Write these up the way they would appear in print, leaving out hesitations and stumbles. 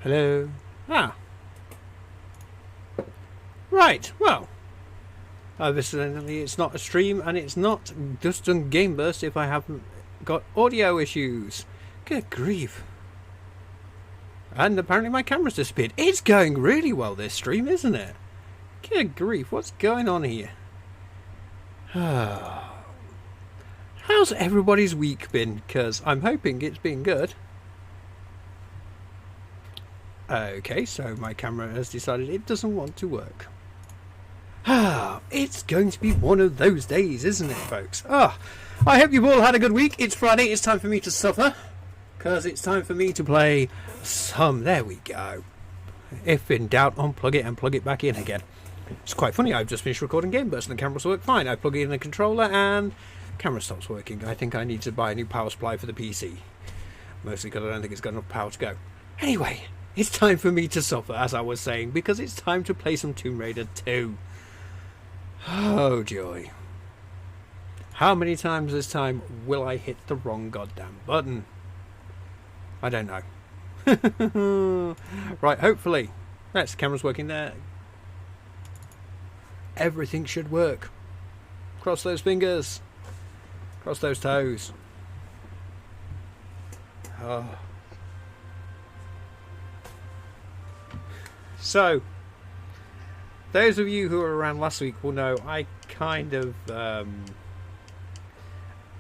Hello. Ah. Right. Well. Evidently it's not a stream and it's not just a game burst if I haven't got audio issues. Good grief. And apparently my camera's disappeared. It's going really well, this stream, isn't it? Good grief. What's going on here? How's everybody's week been? Because I'm hoping it's been good. Okay, so my camera has decided it doesn't want to work. It's going to be one of those days, isn't it, folks? I hope you've all had a good week. It's Friday. It's time for me to suffer. Because it's time for me to play some... There we go. If in doubt, unplug it and plug it back in again. It's quite funny. I've just finished recording Game Burst and the cameras work fine. I plug in the controller and the camera stops working. I think I need to buy a new power supply for the PC. Mostly because I don't think it's got enough power to go. Anyway, it's time for me to suffer, as I was saying, because it's time to play some Tomb Raider 2. Oh, joy. How many times this time will I hit the wrong goddamn button? I don't know. Right, hopefully. That's the camera's working there. Everything should work. Cross those fingers. Cross those toes. Oh. So, those of you who were around last week will know I kind of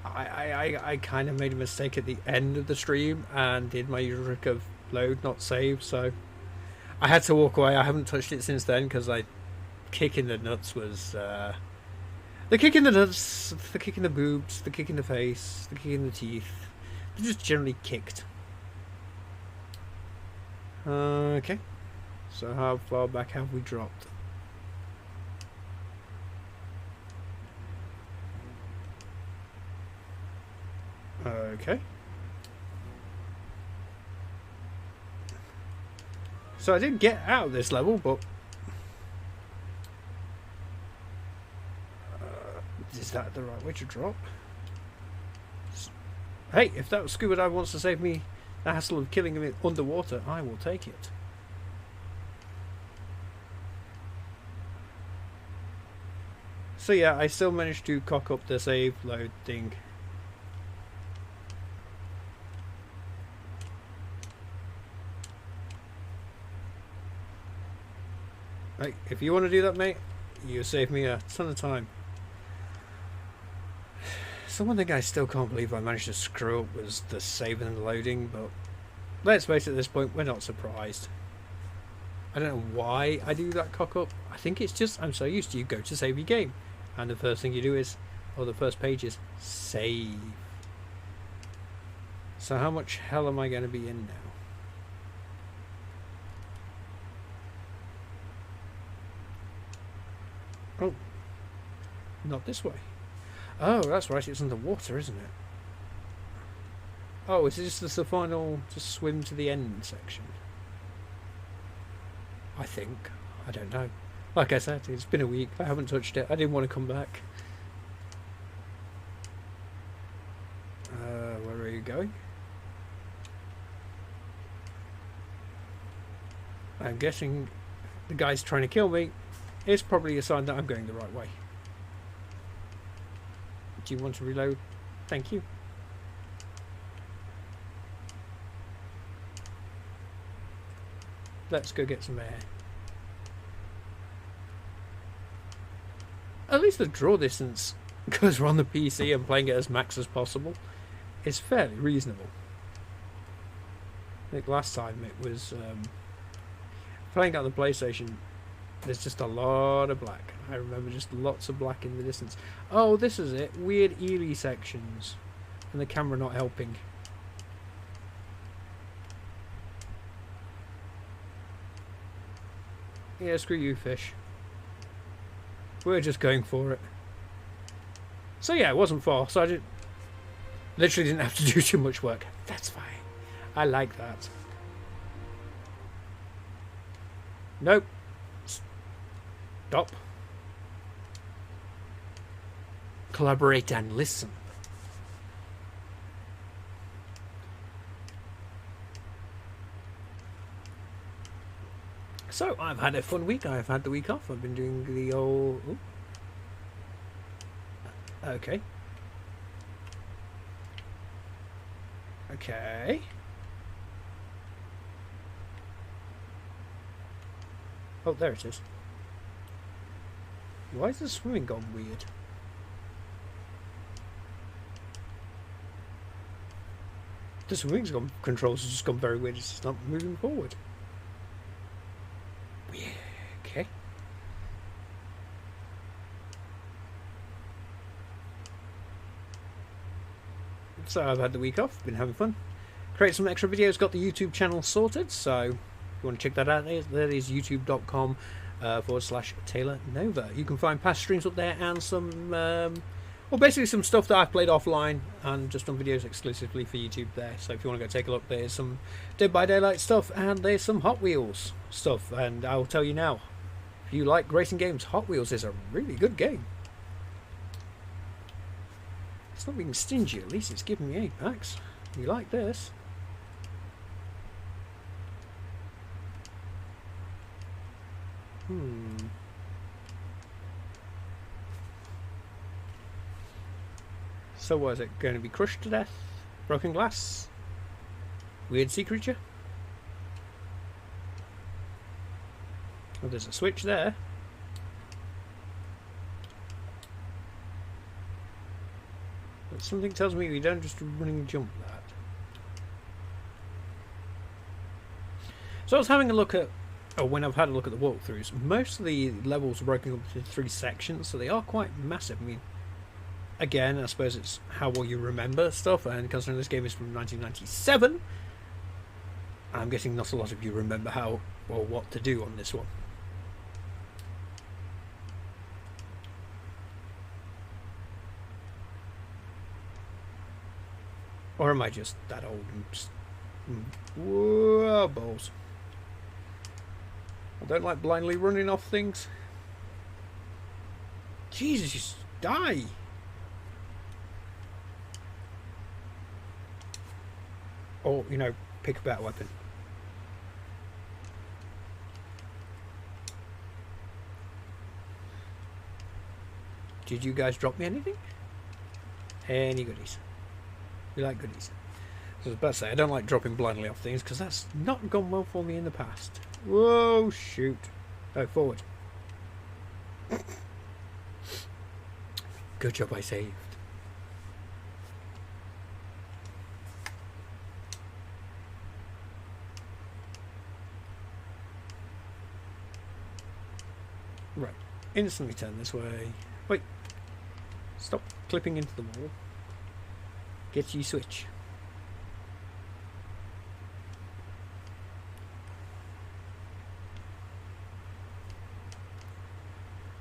I kind of made a mistake at the end of the stream and did my usual trick of load not save, so I had to walk away. I haven't touched it since then because kick in the nuts was the kick in the nuts, the kick in the boobs, the kick in the face, the kick in the teeth. They just generally kicked. Okay, so how far back have we dropped? Okay. So I did get out of this level, but is that the right way to drop? Hey, if that scuba diver wants to save me the hassle of killing him underwater, I will take it. So yeah, I still managed to cock up the save load thing. Hey, if you want to do that, mate, you save me a ton of time. So one thing I still can't believe I managed to screw up was the saving and loading, but let's face it, at this point, we're not surprised. I don't know why I do that cock up. I think it's just I'm so used to you go to save your game, and the first thing you do is, or the first page is, save. So how much hell am I going to be in now? Oh, not this way. Oh, that's right, it's underwater, isn't it? Oh, is this just the final, just swim to the end section? I think. I don't know. Like I said, it's been a week. I haven't touched it. I didn't want to come back. Where are you going? I'm guessing the guy's trying to kill me. It's probably a sign that I'm going the right way. Do you want to reload? Thank you. Let's go get some air. At least the draw distance, because we're on the PC and playing it as max as possible, is fairly reasonable. I think last time it was playing on the PlayStation. There's just a lot of black. I remember just lots of black in the distance. Oh, this is it. Weird eely sections. And the camera not helping. Yeah, screw you, fish. We're just going for it. So yeah, it wasn't far. So I literally didn't have to do too much work. That's fine. I like that. Nope. Stop. Collaborate and listen. So, I've had a fun week. I've had the week off. I've been doing the old... Ooh. Okay. Okay. Oh, there it is. Why is the swimming gone weird? The swimming controls have just gone very weird. It's just not moving forward. Yeah, okay. So I've had the week off, been having fun. Create some extra videos, got the YouTube channel sorted, so if you want to check that out, that is youtube.com /Taylor Nova. You can find past streams up there and some, well, basically some stuff that I've played offline and just done videos exclusively for YouTube there. So if you want to go take a look, there's some Dead by Daylight stuff and there's some Hot Wheels stuff. And I'll tell you now, if you like racing games, Hot Wheels is a really good game. It's not being stingy, at least it's giving me 8 packs. You like this? So was it going to be crushed to death? Broken glass? Weird sea creature? Oh, there's a switch there. But something tells me we don't just running jump that. So I was having a look at, when I've had a look at the walkthroughs, most of the levels are broken up into 3 sections, so they are quite massive. I mean, again, I suppose it's how well you remember stuff, and considering this game is from 1997, I'm guessing not a lot of you remember how or what to do on this one. Or am I just that old and whoa, balls. I don't like blindly running off things. Jesus, just die. Or, you know, pick a better weapon. Did you guys drop me anything? Any goodies? We like goodies. I was about to say, I don't like dropping blindly off things because that's not gone well for me in the past. Whoa, shoot. Oh, forward. Good job I saved. Right. Instantly turn this way. Wait. Stop clipping into the wall. Get you switch.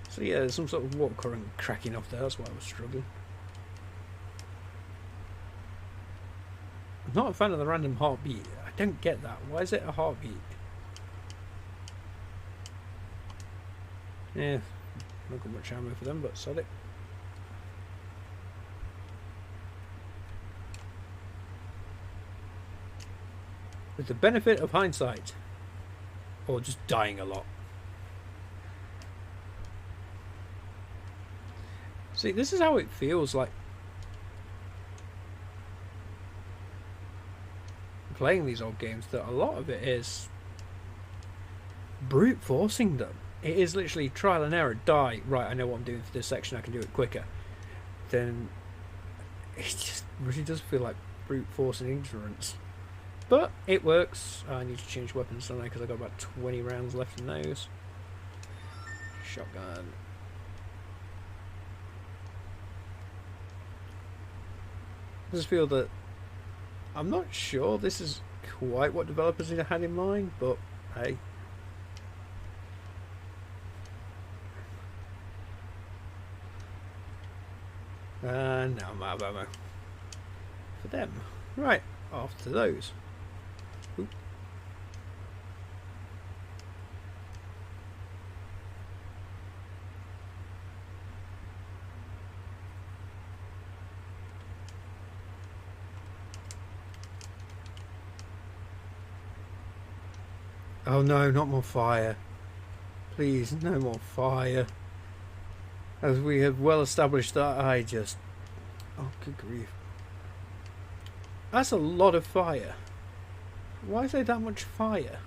So yeah, there's some sort of water current cracking off there, that's why I was struggling. I'm not a fan of the random heartbeat. I don't get that. Why is it a heartbeat? Yeah, not got much ammo for them, but sod it. With the benefit of hindsight. Or just dying a lot. See, this is how it feels like playing these old games, that a lot of it is brute forcing them. It is literally trial and error. Die. Right, I know what I'm doing for this section, I can do it quicker. Then it just really does feel like brute force and ignorance. But it works. I need to change weapons, don't I? Because I've got about 20 rounds left in those. Shotgun. I just feel that I'm not sure this is quite what developers had in mind, but hey. And now I'm out of ammo for them. Right, off to those. Oop. Oh no, not more fire. Please, no more fire. As we have well established that I just... Oh, good grief. That's a lot of fire. Why is there that much fire?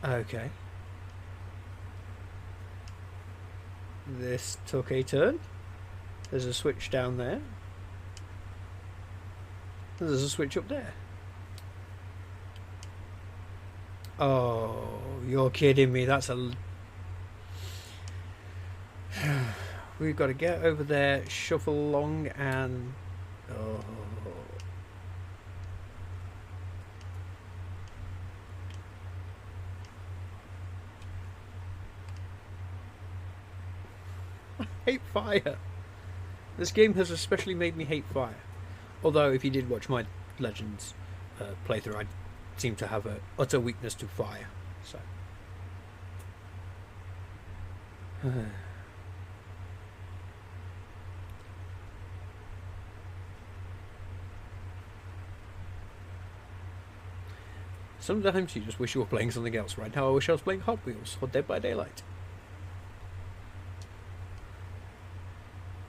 Okay. This took a turn. There's a switch down there. There's a switch up there. Oh, you're kidding me. That's a... We've got to get over there, shuffle along and... Oh... I hate fire. This game has especially made me hate fire. Although, if you did watch my Legends playthrough, I seem to have an utter weakness to fire. So, sometimes you just wish you were playing something else. Right now, I wish I was playing Hot Wheels or Dead by Daylight.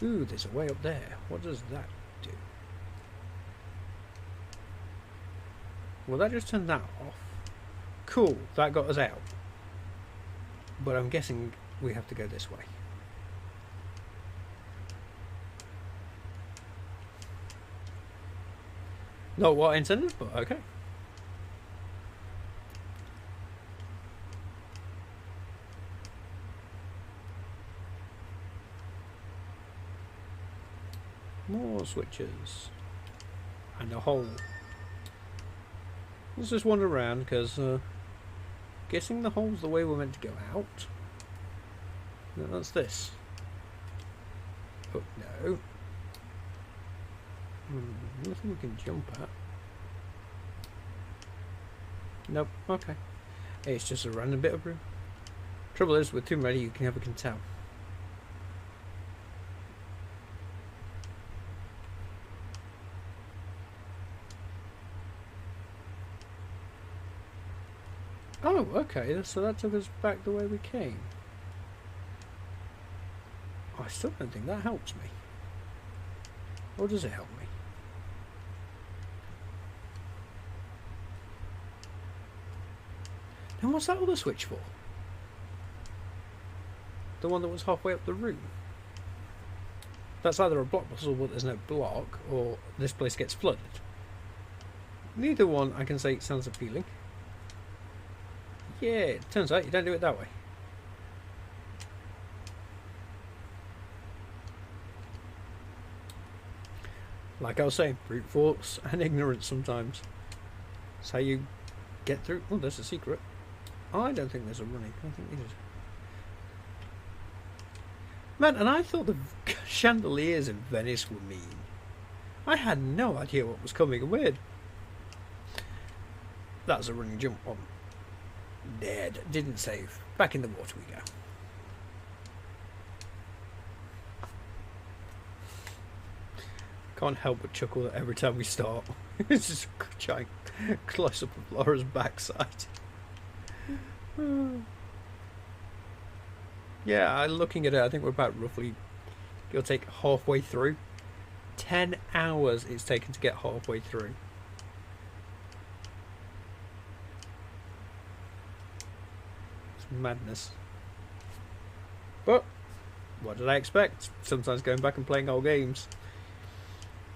Ooh, there's a way up there. What does that do? Well, that just turned that off. Cool, that got us out. But I'm guessing we have to go this way. Not what I intended, but okay. More switches. And a hole. Let's just wander around, because guessing the hole's the way we're meant to go out. No, that's this. Oh, no. Nothing we can jump at. Nope, okay. It's just a random bit of room. Trouble is, with Tomb Raider, you never can tell. Oh, okay, so that took us back the way we came. I still don't think that helps me. Or does it help me? Then what's that other switch for? The one that was halfway up the room? That's either a block puzzle, but there's no block, or this place gets flooded. Neither one I can say sounds appealing. Yeah, it turns out you don't do it that way. Like I was saying, brute force and ignorance sometimes. That's how you get through. Oh, there's a secret. I don't think there's a running. I think there's... Man, and I thought the chandeliers in Venice were mean. I had no idea what was coming. Weird. That was a running jump on. Dead. Didn't save. Back in the water we go. Can't help but chuckle every time we start. It's just a giant close up of Laura's backside. Yeah, looking at it, I think we're about roughly, it'll take halfway through. 10 hours it's taken to get halfway through. It's madness. But what did I expect? Sometimes going back and playing old games,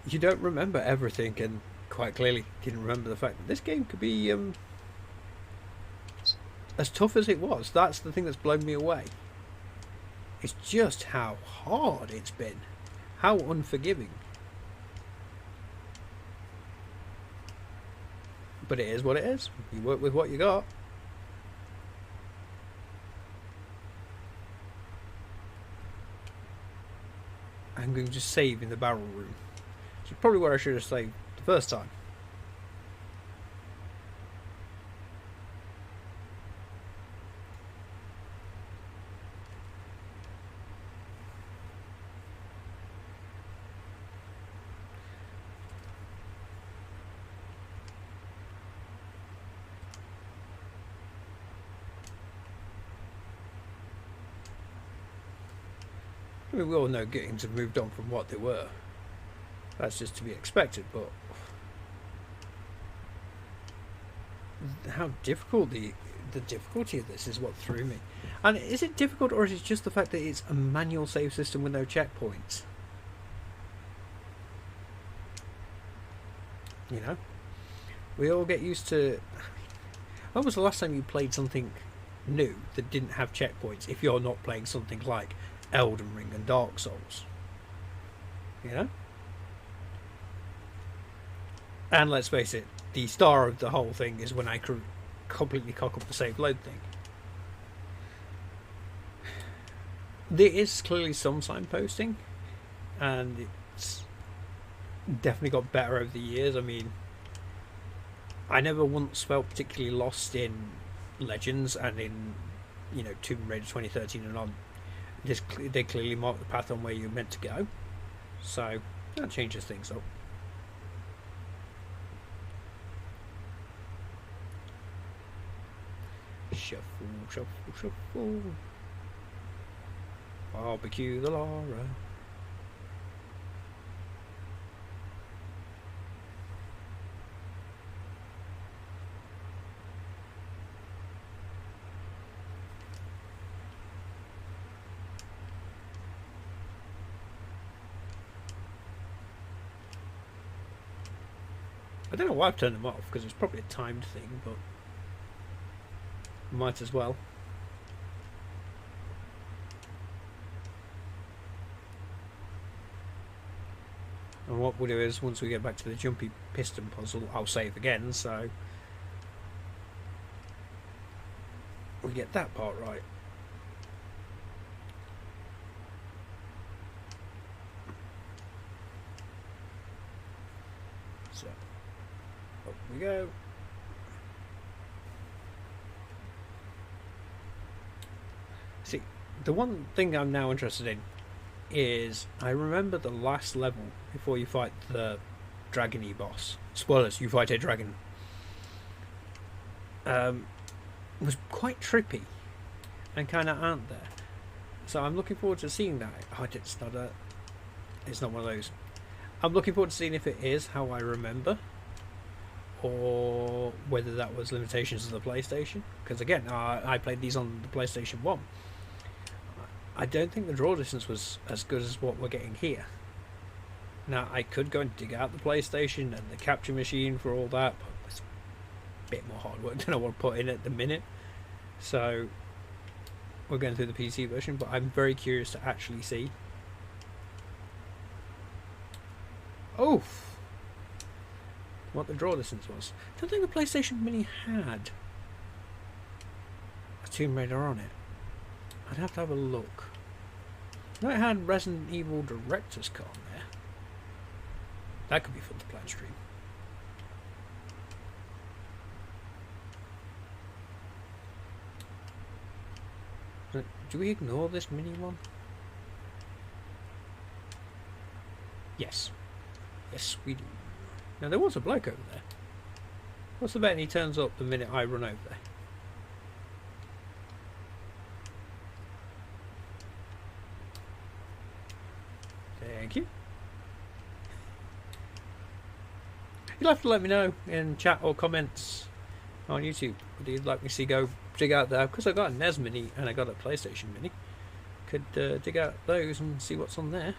you don't remember everything, and quite clearly didn't remember the fact that this game could be as tough as it was. That's the thing that's blown me away. It's just how hard it's been, how unforgiving. But it is what it is. You work with what you got. I'm going to just save in the barrel room. Which is probably where I should have saved the first time. I mean, we all know games have moved on from what they were. That's just to be expected, but how difficult the difficulty of this is what threw me. And is it difficult, or is it just the fact that it's a manual save system with no checkpoints? You know, we all get used to. When was the last time you played something new that didn't have checkpoints? If you're not playing something like Elden Ring and Dark Souls, you know. And let's face it, the star of the whole thing is when I completely cock up the save load thing. There is clearly some signposting, and it's definitely got better over the years. I mean, I never once felt particularly lost in Legends and in, you know, Tomb Raider 2013 and on. They clearly mark the path on where you're meant to go, so that changes things up. Shuffle, shuffle, shuffle. Barbecue the Lara. I don't know why I've turned them off, because it's probably a timed thing, but might as well. And what we'll do is, once we get back to the jumpy piston puzzle, I'll save again, so we get that part right. So, up we go. See, the one thing I'm now interested in is, I remember the last level before you fight the dragony boss. Spoilers, you fight a dragon. Was quite trippy and kind of aren't there. So I'm looking forward to seeing that. Oh, it's not one of those. I'm looking forward to seeing if it is how I remember, or whether that was limitations of the PlayStation. Because again, I played these on the PlayStation 1. I don't think the draw distance was as good as what we're getting here. Now, I could go and dig out the PlayStation and the capture machine for all that, but it's a bit more hard work than I want to put in at the minute. So, we're going through the PC version, but I'm very curious to actually see. Oh! What the draw distance was. I don't think the PlayStation Mini had a Tomb Raider on it. I'd have to have a look. No, it had Resident Evil Director's Cut on there. That could be fun to play and stream. Do we ignore this mini one? Yes. Yes, we do. Now, there was a bloke over there. What's the bet he turns up the minute I run over there? Thank you. You'll have to let me know in chat or comments on YouTube what you'd like me to see go dig out there, because I got a NES Mini and I got a PlayStation Mini. Could dig out those and see what's on there.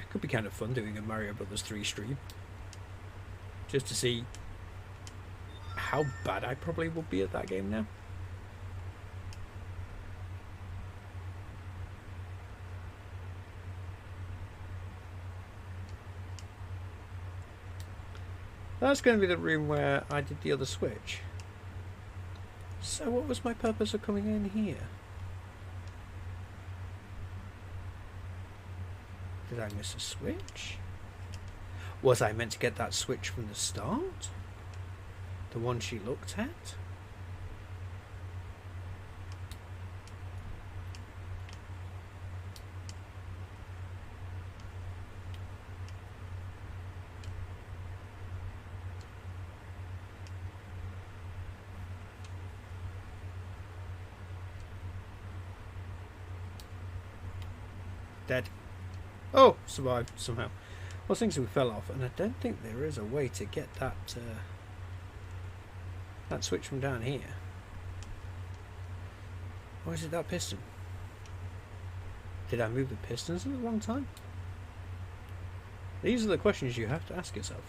Could be kind of fun doing a Mario Brothers 3 stream, just to see how bad I probably will be at that game now. That's going to be the room where I did the other switch. So what was my purpose of coming in here? Did I miss a switch? Was I meant to get that switch from the start? The one she looked at? Dead. Oh, survived somehow. I was thinking we fell off, and I don't think there is a way to get that that switch from down here. Or is it that piston? Did I move the pistons at the wrong time? These are the questions you have to ask yourself.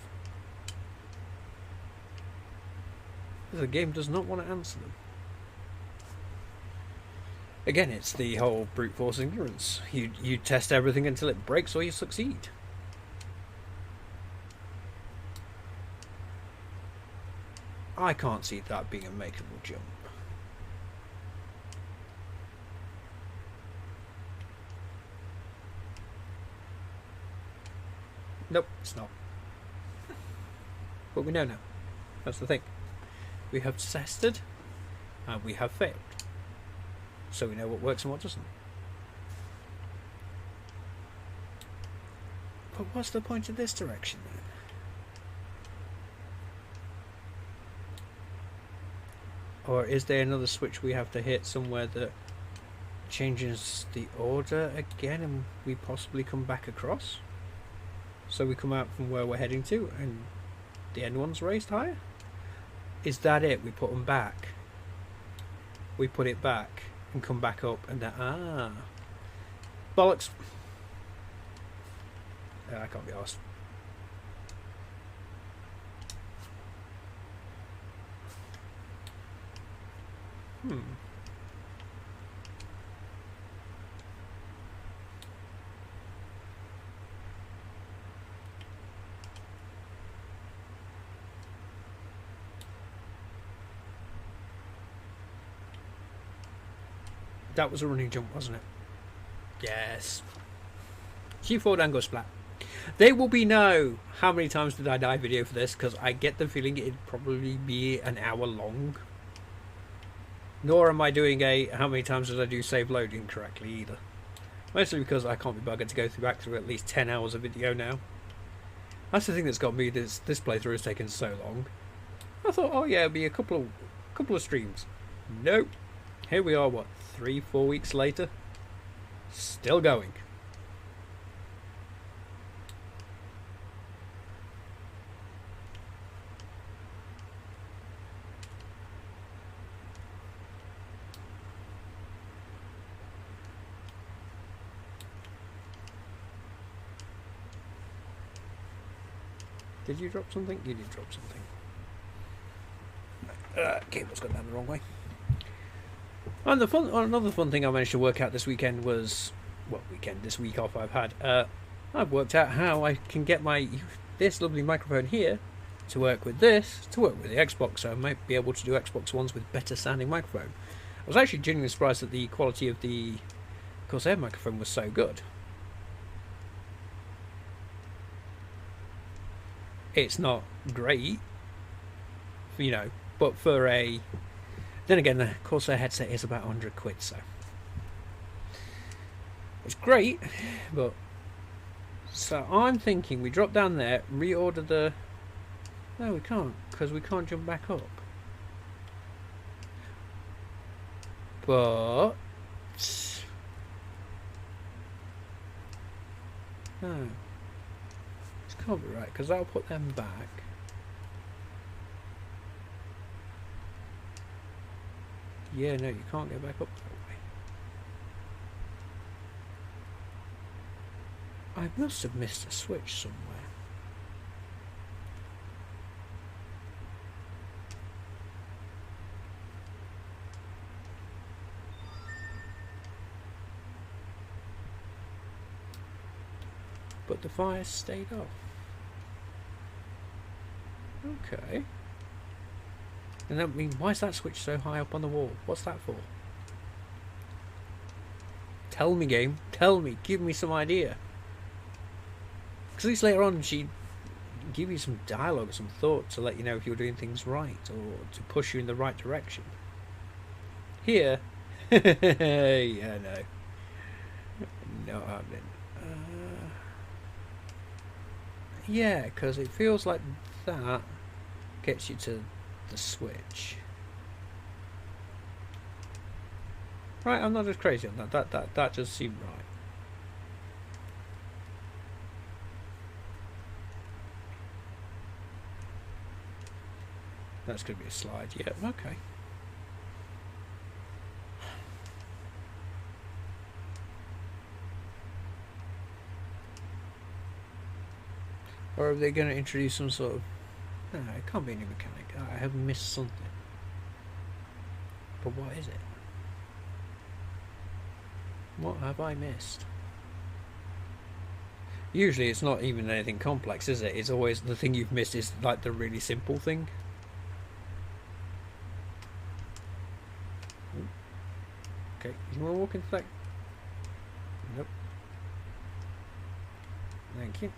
The game does not want to answer them. Again, it's the whole brute force ignorance. You test everything until it breaks or you succeed. I can't see that being a makeable jump. Nope, it's not. But we know now. That's the thing. We have tested and we have failed. So we know what works and what doesn't. But what's the point of this direction then? Or is there another switch we have to hit somewhere that changes the order again and we possibly come back across? So we come out from where we're heading to and the end one's raised higher? Is that it? We put them back. We put it back and come back up and then, bollocks. I can't be arsed. That was a running jump, wasn't it? Yes. You fall down, go splat. There will be no how many times did I die video for this, because I get the feeling it'd probably be an hour long. Nor am I doing a how many times did I do save loading correctly either. Mostly because I can't be buggered to go back through at least 10 hours of video now. That's the thing that's got me, this playthrough has taken so long. I thought, oh yeah, it'll be a couple of streams. Nope. Here we are, what, 3-4 weeks later? Still going. Did you drop something? You did drop something. Cable's gone down the wrong way. And another fun thing I managed to work out this weekend was, well, this week off I've had. I've worked out how I can get this lovely microphone here to work with this, to work with the Xbox, so I might be able to do Xbox Ones with better sounding microphone. I was actually genuinely surprised that the quality of the Corsair microphone was so good. It's not great, you know, but for a... Then again, the Corsair headset is about 100 quid, so... It's great, but... So I'm thinking we drop down there, reorder the... No, we can't, because we can't jump back up. But... No. This can't be right, because that'll put them back. Yeah, no, you can't get back up that way. I must have missed a switch somewhere. But the fire stayed off. Okay. And that mean, why is that switch so high up on the wall? What's that for? Tell me, game. Tell me. Give me some idea. Because at least later on she'd give you some dialogue, some thought to let you know if you were doing things right or to push you in the right direction. Here, yeah, no. Not happening. Yeah, because it feels like that gets you to the switch. Right, I'm not as crazy on that. That just seemed right. That's going to be a slide. Yeah, okay. Or are they going to introduce some sort of... No, it can't be any mechanic. I have missed something. But what is it? What have I missed? Usually it's not even anything complex, is it? It's always the thing you've missed is like the really simple thing. Okay, you want to walk into that? Nope. Thank you.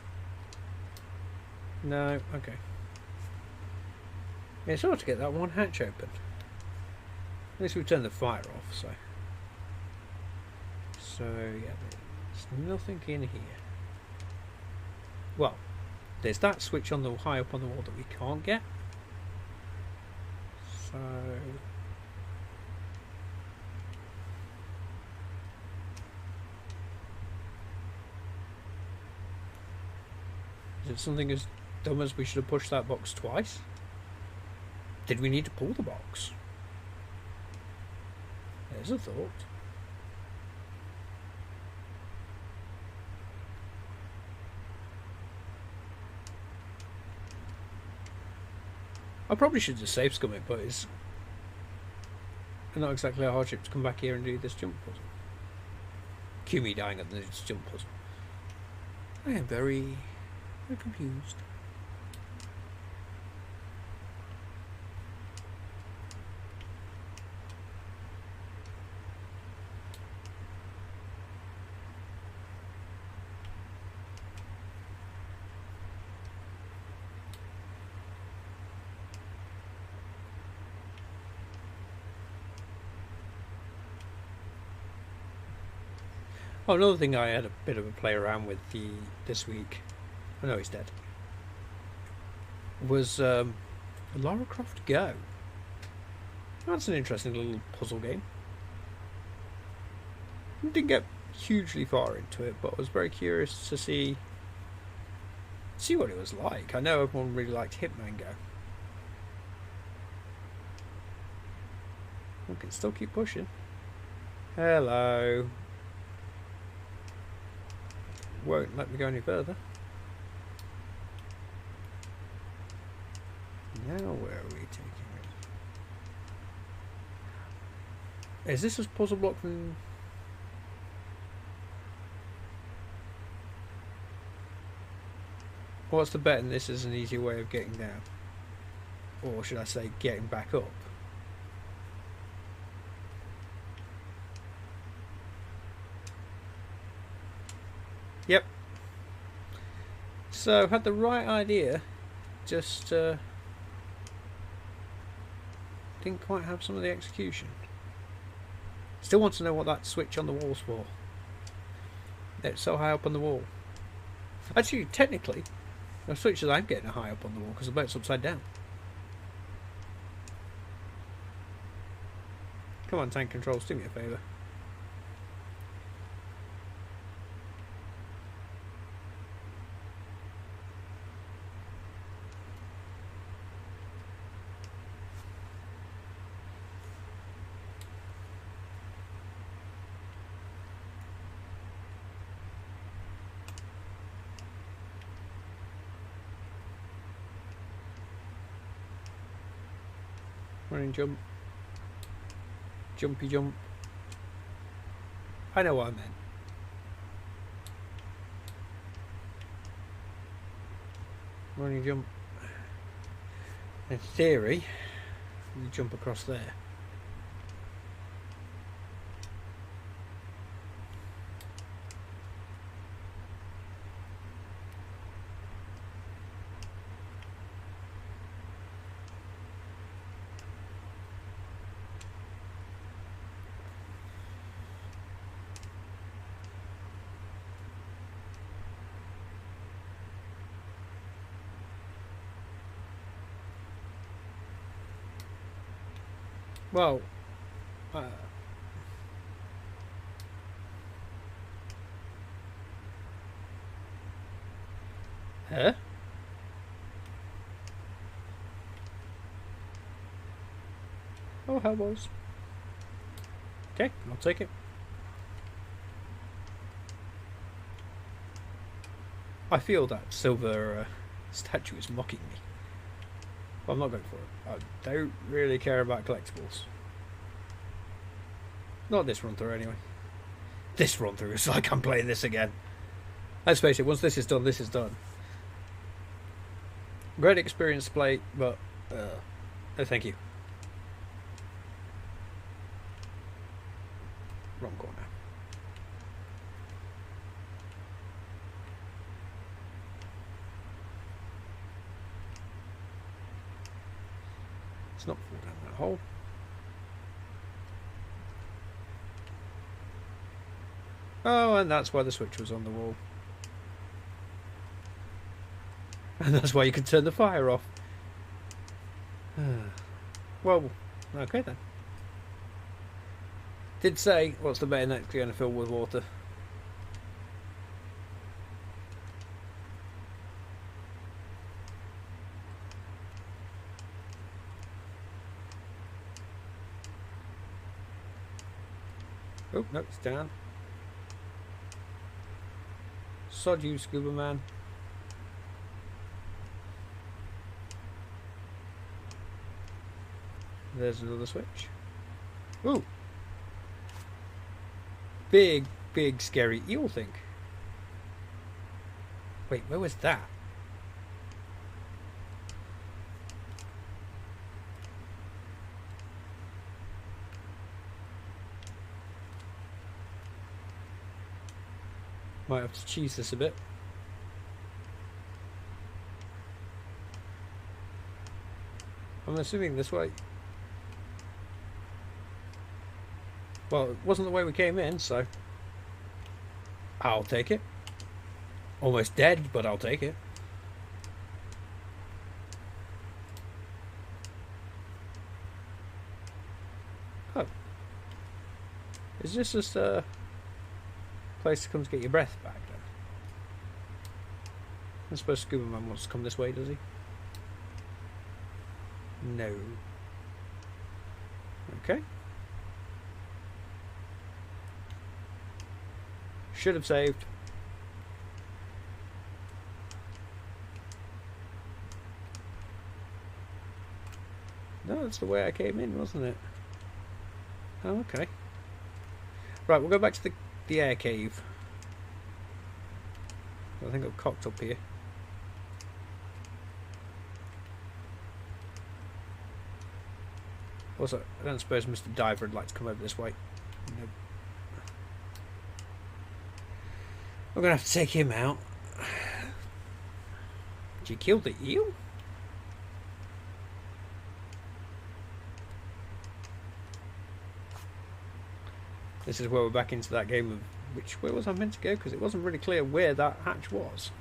No, okay. Yeah, it's hard to get that one hatch open. At least we've turned the fire off, so... So, yeah, there's nothing in here. Well, there's that switch on the high up on the wall that we can't get. So... Is it something as dumb as we should have pushed that box twice? Did we need to pull the box? There's a thought. I probably should just save scum it, but it's not exactly a hardship to come back here and do this jump puzzle. Cue me dying at this jump puzzle. I am very confused. Oh, another thing I had a bit of a play around with this week, I know he's dead, was Lara Croft Go. That's an interesting little puzzle game. Didn't get hugely far into it, but I was very curious to see what it was like. I know everyone really liked Hitman Go. We can still keep pushing. Hello. Won't let me go any further. Now where are we taking it? Is this a puzzle block from... What's the bet? And this is an easy way of getting down, or should I say getting back up? Yep. So had the right idea, just didn't quite have some of the execution. Still want to know what that switch on the wall's for. It's so high up on the wall. Actually, technically, the switch that I'm getting are high up on the wall because the boat's upside down. Come on, tank controls, do me a favour. Running jump. Jumpy jump. I know what I meant. Running jump. In theory, you jump across there. Well, huh? Oh, hell balls. Okay, I'll take it. I feel that silver statue is mocking me. But I'm not going for it. I don't really care about collectibles. Not this run through, anyway. This run through is like I'm playing this again. Let's face it, once this is done, this is done. Great experience to play, but no thank you. Wrong corner. Let's not fall down that hole. Oh, and that's why the switch was on the wall. And that's why you can turn the fire off. Well, okay then. Did say, what's the bayonet going to fill with water? Oh, no, it's down. Sod you, scuba man. There's another switch. Ooh! Big, big, scary eel thing. Wait, where was that? Might have to cheese this a bit. I'm assuming this way. Well, it wasn't the way we came in, so I'll take it. Almost dead, but I'll take it. Oh. Is this just a place to come to get your breath back then? I suppose Scuba Man wants to come this way, does he? No. Okay. Should have saved. No, that's the way I came in, wasn't it? Oh, okay. Right, we'll go back to the air cave. I think I've cocked up here. Also, I don't suppose Mr. Diver would like to come over this way. Nope. We're going to have to take him out. Did you kill the eel? This is where we're back into that game of which way was I meant to go, because it wasn't really clear where that hatch was.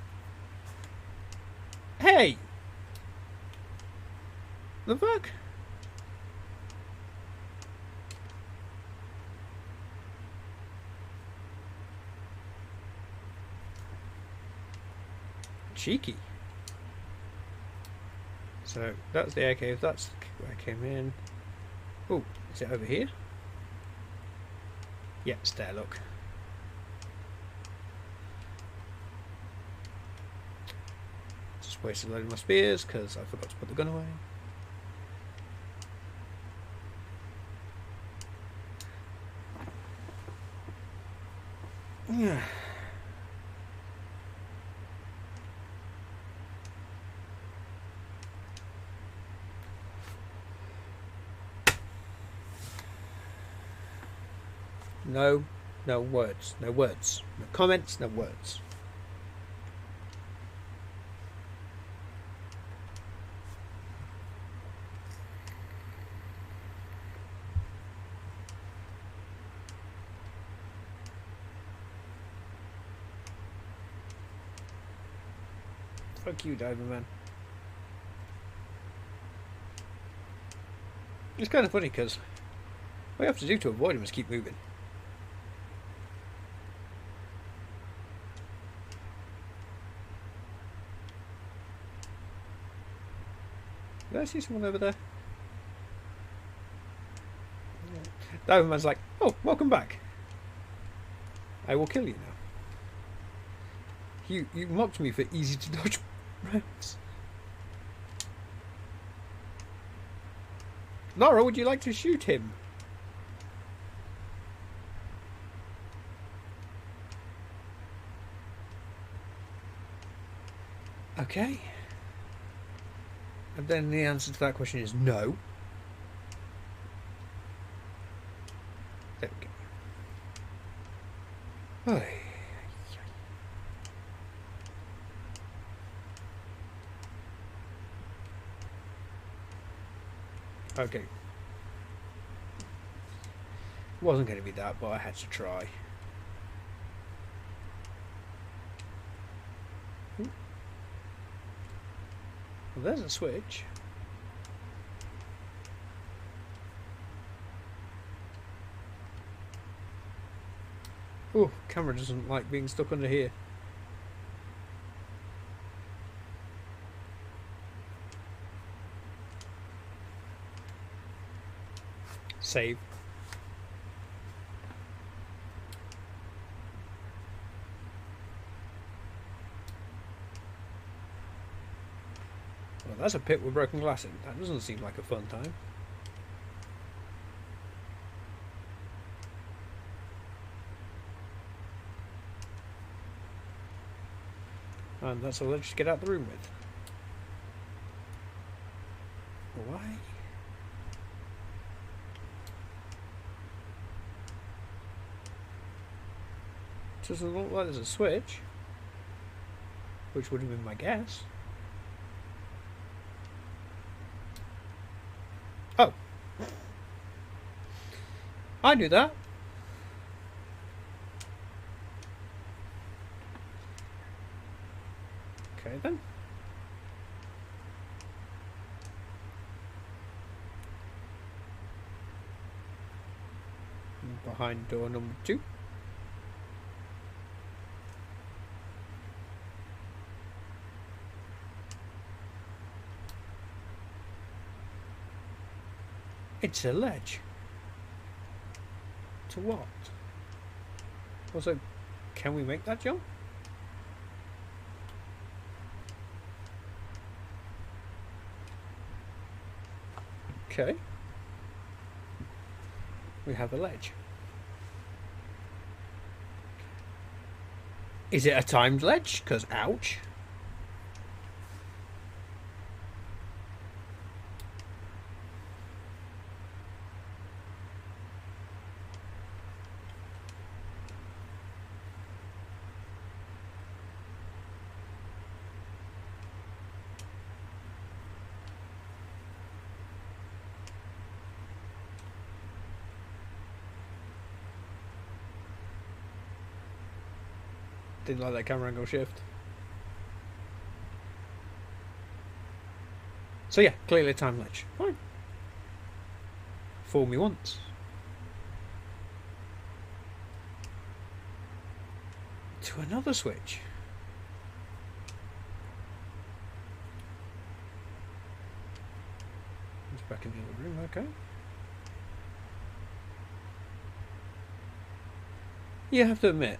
Hey! The fuck? Cheeky. So that's the air cave, that's where I came in. Oh, is it over here? Yeah, it's there, look. Just wasted a load of my spears because I forgot to put the gun away. Yeah. No, no words, no words, no comments, no words. Fuck you, Diver Man. It's kind of funny because what you have to do to avoid him is keep moving. Did I see someone over there? Doberman's like, oh, welcome back. I will kill you now. You mocked me for easy to dodge rats. Laura, would you like to shoot him? Okay. And then the answer to that question is no. There we go. Oy. Okay. Wasn't going to be that, but I had to try. Well, there's a switch. Oh, camera doesn't like being stuck under here. Save. Well, that's a pit with broken glass in. That doesn't seem like a fun time. And that's a ledge to get out the room with. Why? Doesn't look like there's a switch, which would have been my guess. Oh, I knew that. Okay then. Behind door number 2. It's a ledge. To what? Also, can we make that jump? Okay. We have a ledge. Is it a timed ledge? Because ouch. Didn't like that camera angle shift. So yeah, clearly a time ledge. Fine. Fool me once. To another switch. It's back in the other room, okay. You have to admit,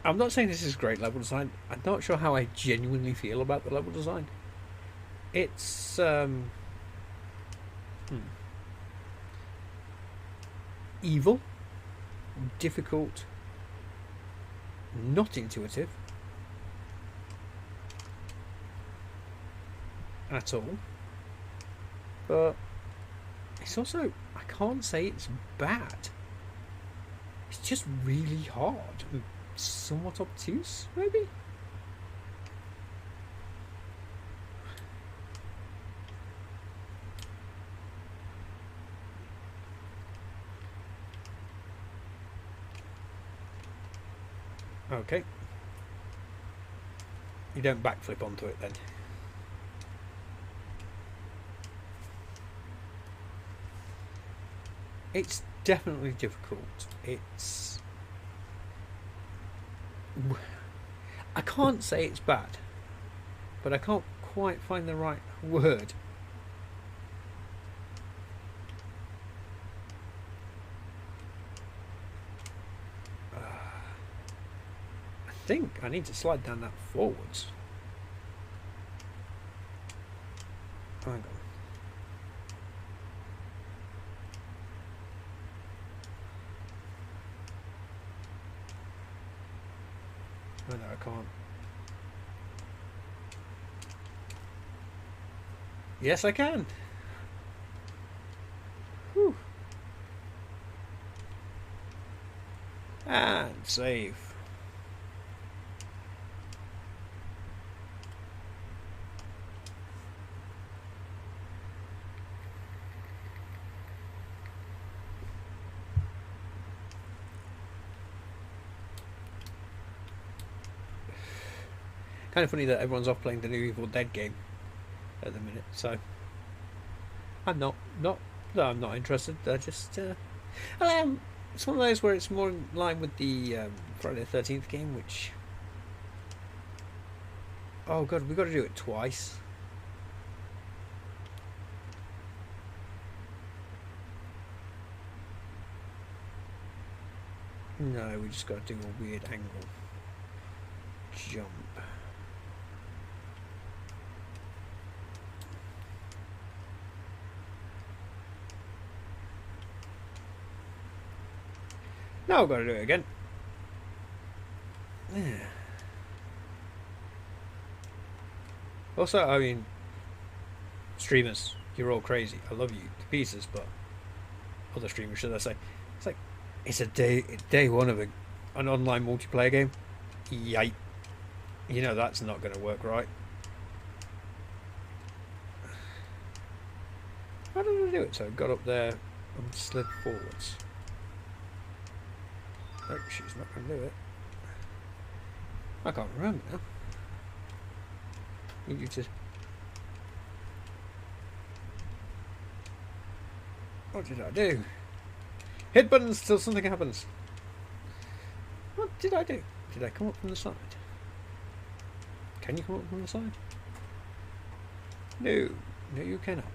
I'm not saying this is great level design. I'm not sure how I genuinely feel about the level design. It's evil, difficult, not intuitive at all. But it's also, I can't say it's bad. It's just really hard. Somewhat obtuse, maybe? Okay. You don't backflip onto it then. It's definitely difficult. It's... I can't say it's bad, but I can't quite find the right word. think I need to slide down that forwards. Hang on. Oh no, I can't. Yes, I can. Whew. And save. Kind of funny that everyone's off playing the new Evil Dead game at the minute, so I'm not I'm not interested. I just it's one of those where it's more in line with the Friday the 13th game, which, oh god, we've got to do it twice. No, we just got to do a weird angle jump. Now I've got to do it again. Yeah. Also, I mean, streamers, you're all crazy. I love you to pieces, but other streamers, should I say? It's like it's a day one of an online multiplayer game. Yike! You know that's not going to work, right? How did I do it? So I got up there and slid forwards. Oh, she's not going to do it. I can't remember now. You just... What did I do? Hit buttons till something happens. What did I do? Did I come up from the side? Can you come up from the side? No. No, you cannot.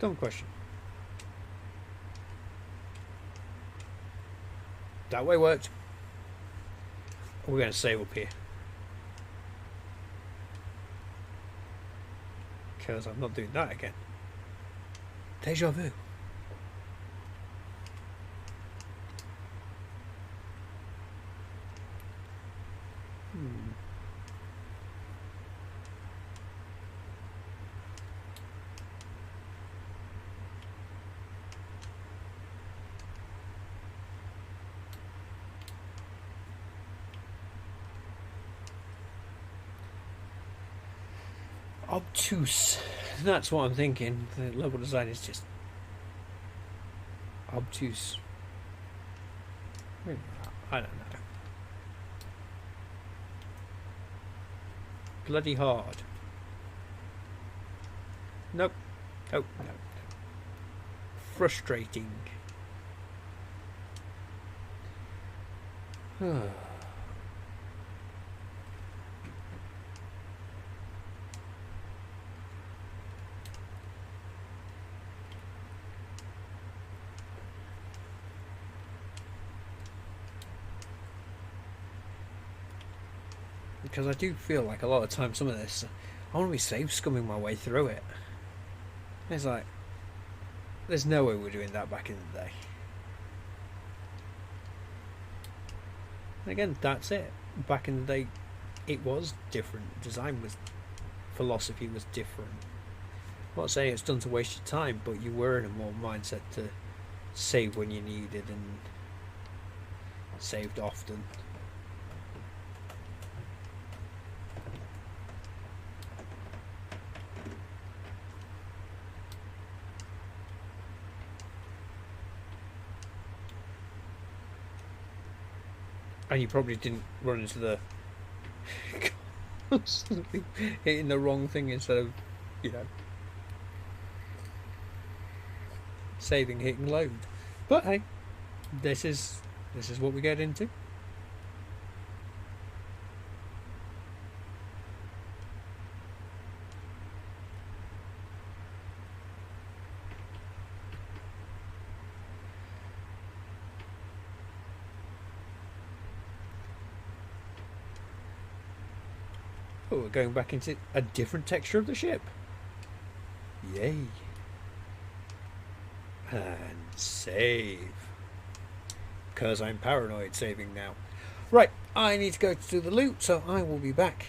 Dumb question. That way worked. We're going to save up here. Because I'm not doing that again. Deja vu. Obtuse. That's what I'm thinking. The level design is just obtuse. I don't know. Bloody hard. Nope. Oh, no. Frustrating. Because I do feel like a lot of times some of this, I want to be safe scumming my way through it. It's like, there's no way we're doing that back in the day. And again, that's it. Back in the day, it was different. Design was, philosophy was different. I'm not saying it's done to waste your time, but you were in a more mindset to save when you needed and saved often. And you probably didn't run into the constantly hitting the wrong thing instead of, you know, saving, hitting load. But hey, this is what we get into. Oh, we're going back into a different texture of the ship. Yay. And save. Because I'm paranoid saving now. Right, I need to go to do the loot, so I will be back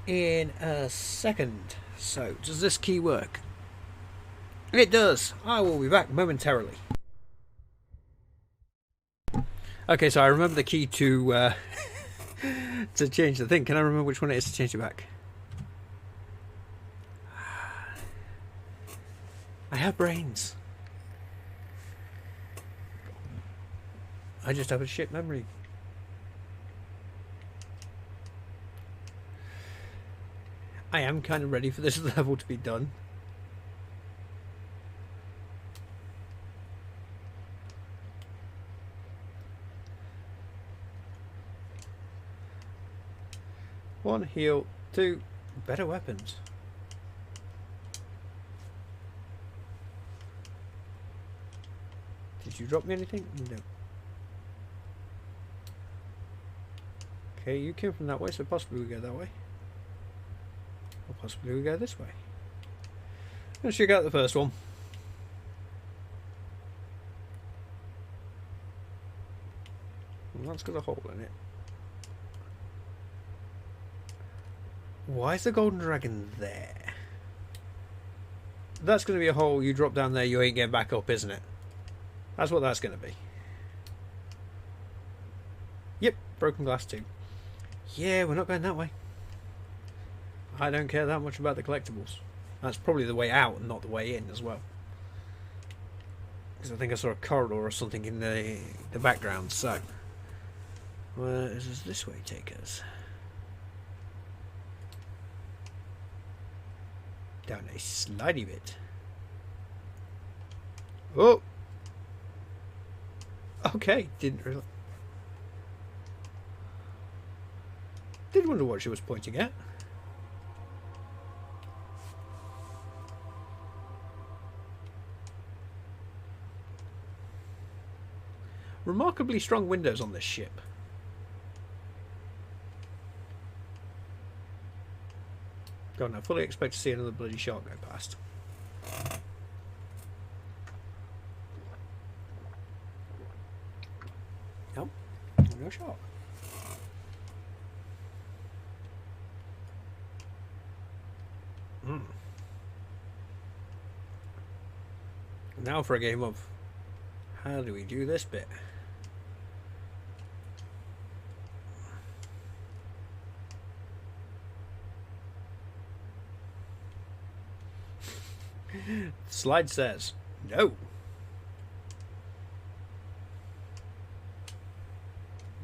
in a second. So, does this key work? It does. I will be back momentarily. Okay, so I remember the key to to change the thing. Can I remember which one it is to change it back? I have brains. I just have a shit memory. I am kind of ready for this level to be done. One, heal. Two, better weapons. Did you drop me anything? No. Okay, you came from that way, so possibly we go that way. Or possibly we go this way. Let's check out the first one. Well, that's got a hole in it. Why is the golden dragon there? That's going to be a hole. You drop down there, you ain't getting back up, isn't it? That's what that's going to be. Yep, broken glass too. Yeah, we're not going that way. I don't care that much about the collectibles. That's probably the way out and not the way in as well. Because I think I saw a corridor or something in the background, so... where does this way take us? Down a slidey bit. Oh! Okay, didn't really... did wonder what she was pointing at. Remarkably strong windows on this ship. God, I fully expect to see another bloody shark go past. Nope, no shark. Now for a game of how do we do this bit? Slide says no.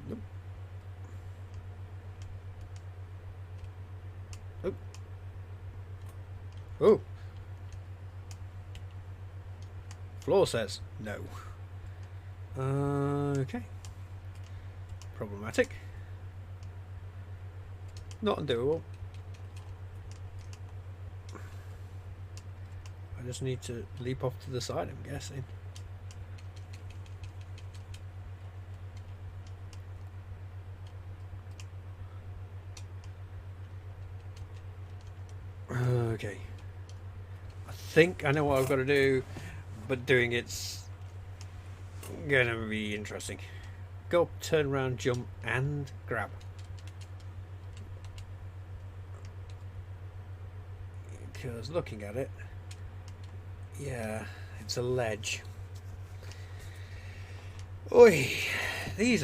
Nope. Oh. Oh. Floor says no. Okay. Problematic. Not undoable. I just need to leap off to the side, I'm guessing. Okay. I think I know what I've got to do, but doing it's gonna be interesting. Go up, turn around, jump, and grab. Because looking at it, yeah, it's a ledge. Oi, this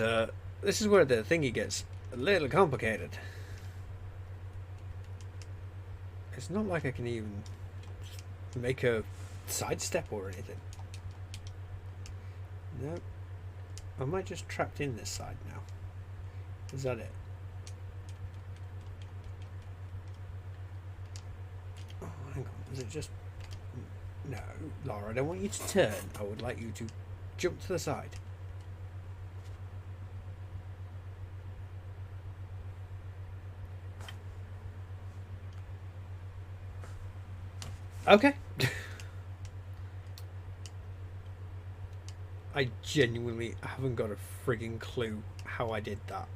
is where the thingy gets a little complicated. It's not like I can even make a sidestep or anything. No. Am I just trapped in this side now? Is that it? Oh, hang on. Is it just... no, Laura, I don't want you to turn. I would like you to jump to the side. Okay. I genuinely haven't got a frigging clue how I did that.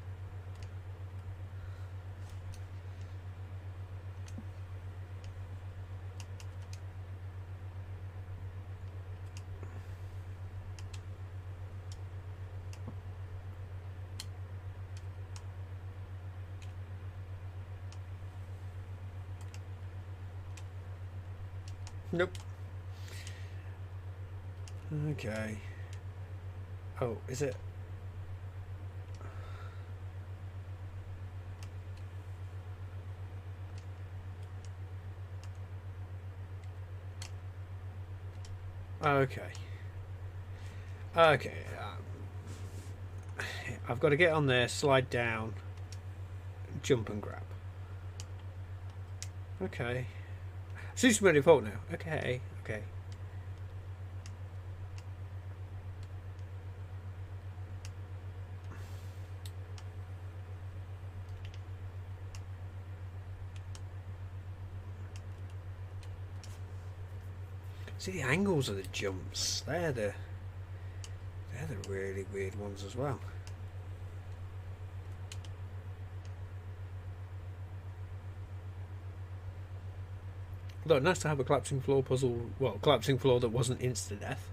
Nope. Okay. Oh, is it? Okay. Okay. I've got to get on there, slide down, jump and grab. Okay. Seems by default now. Okay. Okay. See the angles of the jumps. They're the really weird ones as well. Though nice to have a collapsing floor puzzle. Well, collapsing floor that wasn't insta death.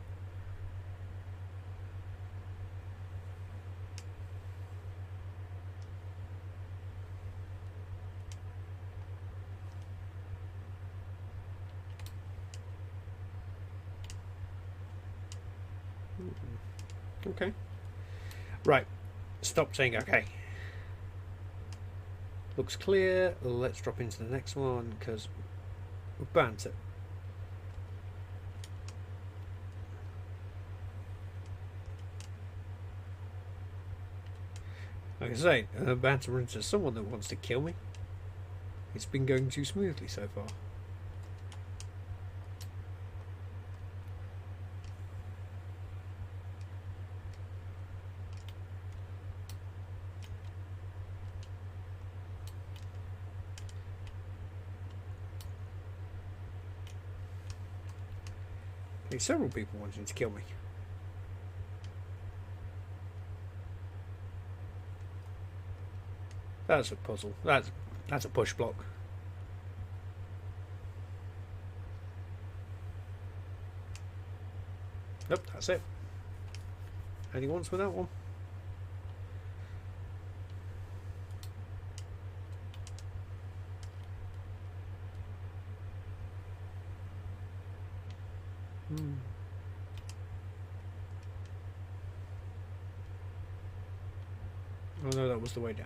Okay. Right. Stop saying okay. Looks clear. Let's drop into the next one because we're bound like I say, I'm bound to run into someone that wants to kill me. It's been going too smoothly so far. There's several people wanting to kill me. That's a puzzle. That's a push block. Nope, that's it. Only once with that one. Oh no, that was the way down.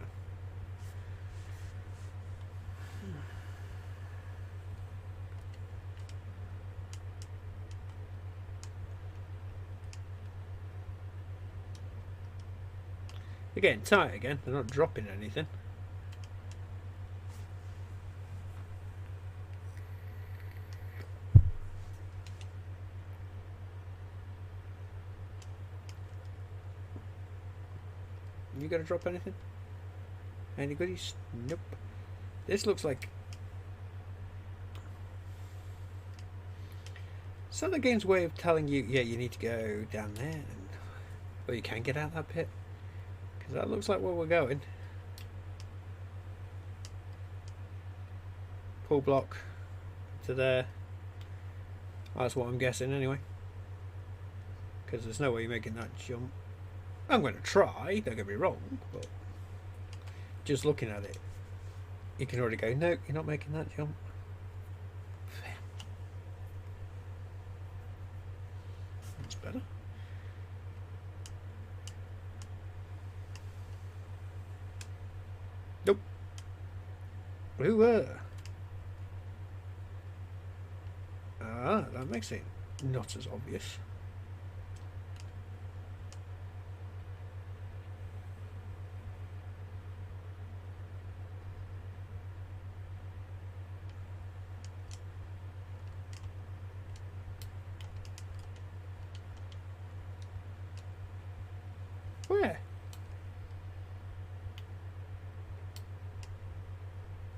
They're getting tight again. They're not dropping anything. You gonna drop anything? Any goodies? Nope. This looks like... Is that the game's way of telling you, yeah, you need to go down there, and or you can get out that pit? Because that looks like where we're going. Pull block to there. That's what I'm guessing anyway. Because there's no way you're making that jump. I'm going to try, don't get me wrong, but just looking at it, you can already go, no, you're not making that jump. That's better. Nope. Ooh, that makes it not as obvious. Where?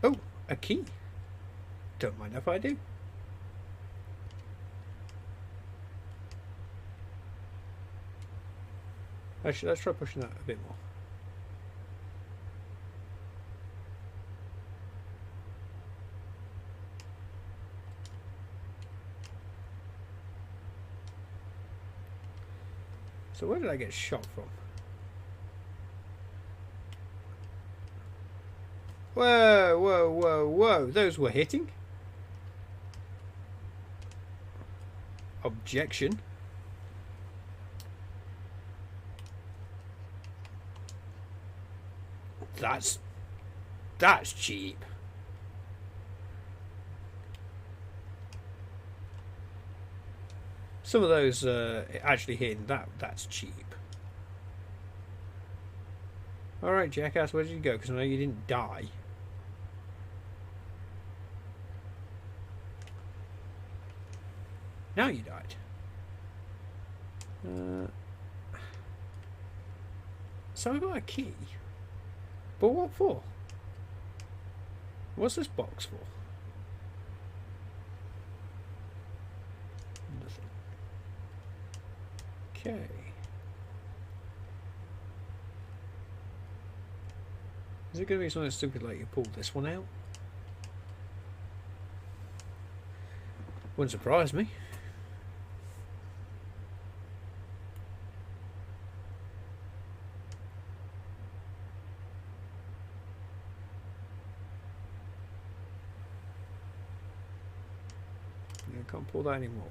Oh, a key. Don't mind if I do. Actually, let's try pushing that a bit more. So where did I get shot from? Whoa, whoa, whoa, whoa. Those were hitting. objection. That's cheap. Some of those actually hitting that's cheap. Alright, jackass, where did you go? Because I know you didn't die. Now you died. So I got a key. But what for? What's this box for? Nothing. Okay. Is it going to be something stupid like you pulled this one out? Wouldn't surprise me. I can't pull that anymore.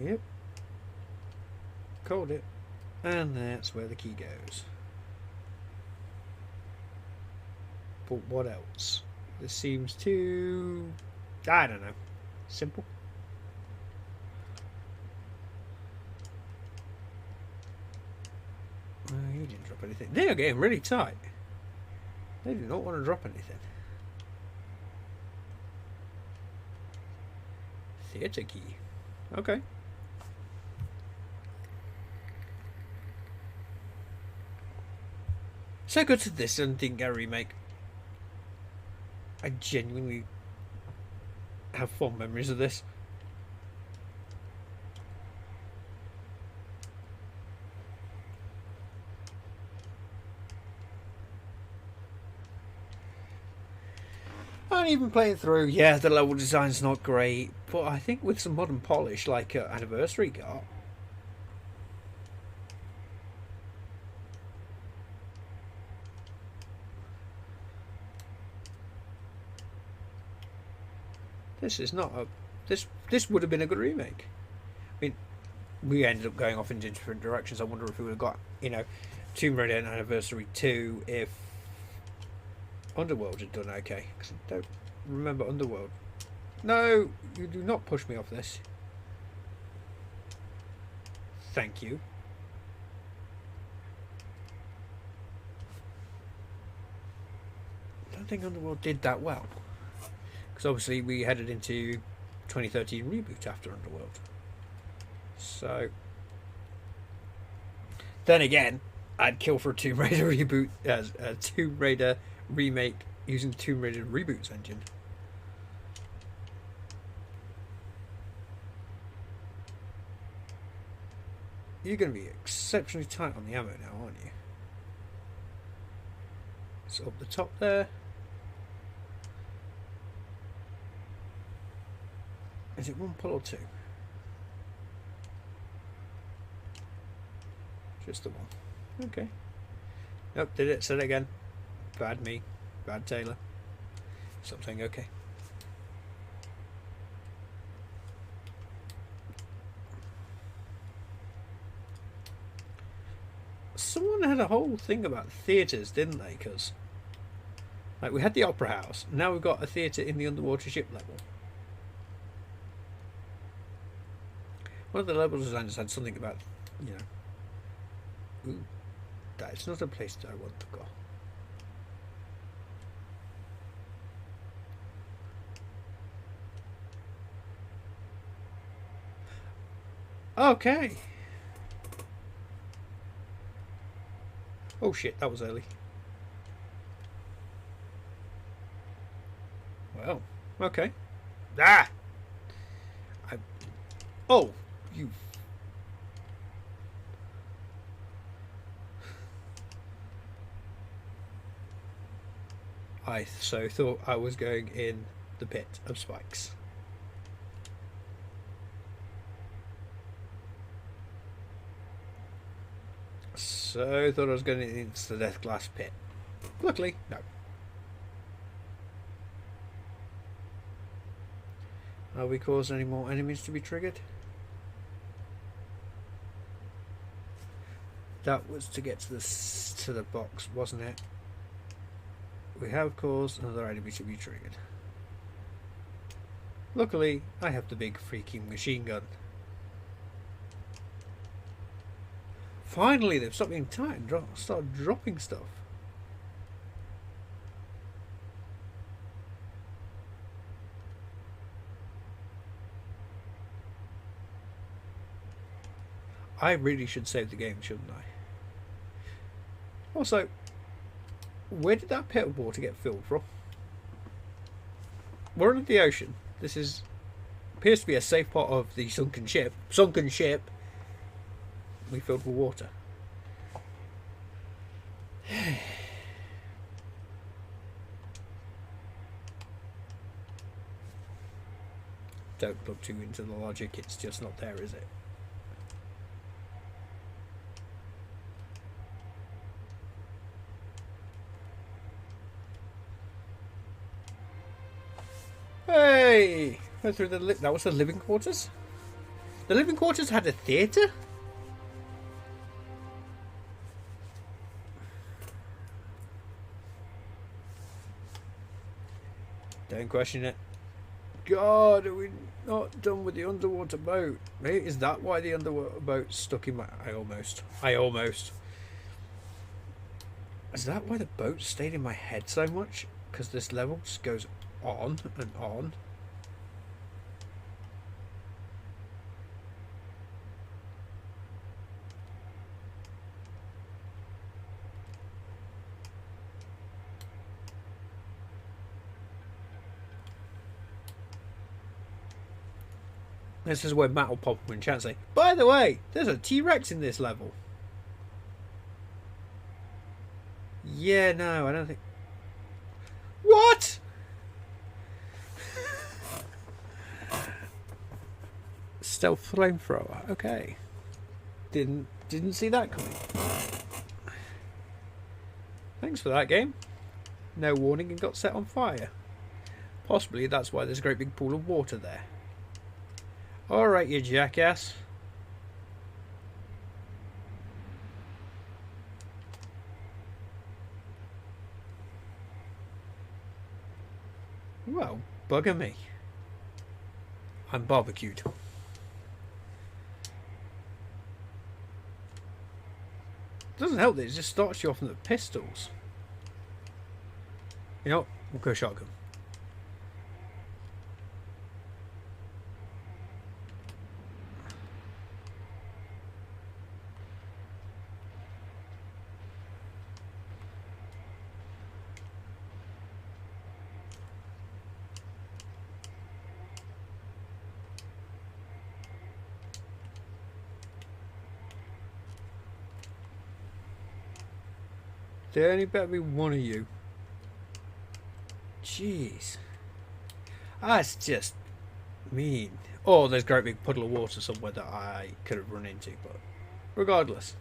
Yep. Called it. And that's where the key goes. But what else? This seems too... I don't know. Simple. He didn't drop anything. They are getting really tight. They do not want to drop anything. Theatre key. Okay. So good to this and didn't get a remake. I genuinely have fond memories of this. And even playing through, yeah, the level design's not great, but I think with some modern polish like Anniversary got, this is not a... This would have been a good remake. I mean, we ended up going off in different directions. I wonder if we would have got, you know, Tomb Raider and Anniversary 2 if Underworld had done okay. Because I don't remember Underworld. No, you do not push me off this. Thank you. I don't think Underworld did that well. Because obviously we headed into 2013 reboot after Underworld. So, then again, I'd kill for a Tomb Raider reboot as a Tomb Raider remake using Tomb Raider Reboot's engine. You're going to be exceptionally tight on the ammo now, aren't you? So up the top there. Is it one pull or two? Just the one. Okay. Nope, did it. Said it again. Bad me. Bad Taylor. Stop saying okay. Someone had a whole thing about theatres, didn't they? Because, like, we had the Opera House. Now we've got a theatre in the underwater ship level. One of the level designers had something about, you know, ooh, that's not a place that I want to go. Okay. Oh shit, that was early. Well, okay. Ah! Oh, you... I so thought I was going in the pit of spikes. so thought I was going into the death glass pit. Luckily, no. Are we causing any more enemies to be triggered? That was to get to the box, wasn't it? We have caused another enemy to be triggered. Luckily, I have the big freaking machine gun. Finally, they've stopped being tight and started dropping stuff. I really should save the game, shouldn't I? Also, where did that pit of water get filled from? We're under the ocean. This appears to be a safe part of the sunken ship. We filled with water. Don't look too into the logic, it's just not there, is it? Hey! Went through that was the living quarters? The living quarters had a theatre? Don't question it. God, are we not done with the underwater boat? Maybe, is that why the underwater boat's stuck in my... I almost. Is that why the boat stayed in my head so much? Because this level just goes on and on. This is where Matt will pop up in chat and say, by the way, there's a T-Rex in this level. Yeah, no, I don't think... What? Stealth flamethrower, okay. Didn't see that coming. Thanks for that, game. No warning and got set on fire. Possibly that's why there's a great big pool of water there. Alright, you jackass. Well, bugger me. I'm barbecued. Doesn't help that it just starts you off with the pistols. You know what? We'll go shotgun. There only better be one of you. Jeez. That's just mean. Oh, there's a great big puddle of water somewhere that I could have run into, but regardless.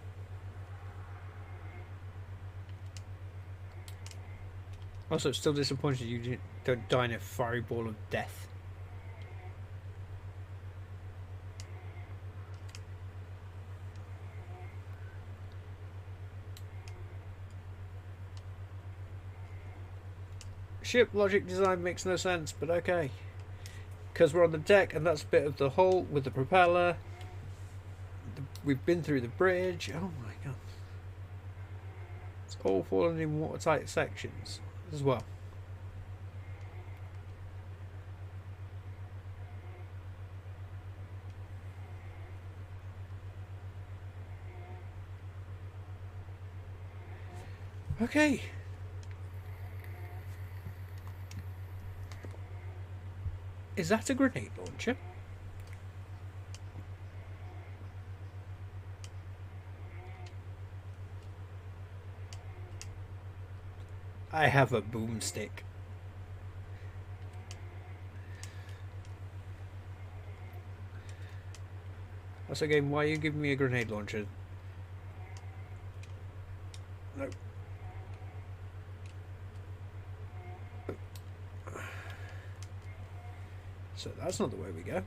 Also, still disappointed you don't die in a fiery ball of death. Ship logic design makes no sense, but okay. Because we're on the deck and that's a bit of the hull with the propeller. We've been through the bridge. Oh my god. It's all fallen in watertight sections as well. Okay. Is that a grenade launcher? I have a boomstick. Also, game, why are you giving me a grenade launcher? That's not the way we go.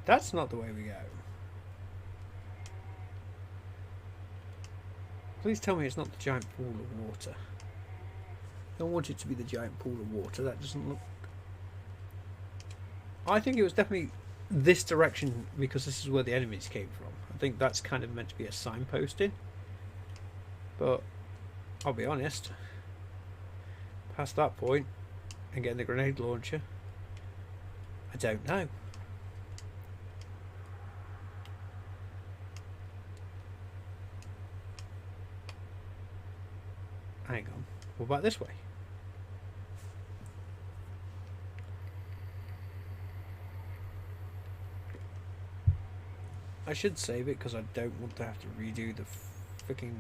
That's not the way we go. Please tell me it's not the giant pool of water. I don't want it to be the giant pool of water. That doesn't look... I think it was definitely this direction because this is where the enemies came from. I think that's kind of meant to be a signposting. But I'll be honest. Past that point and getting the grenade launcher, I don't know. Hang on. What about this way? I should save it because I don't want to have to redo the freaking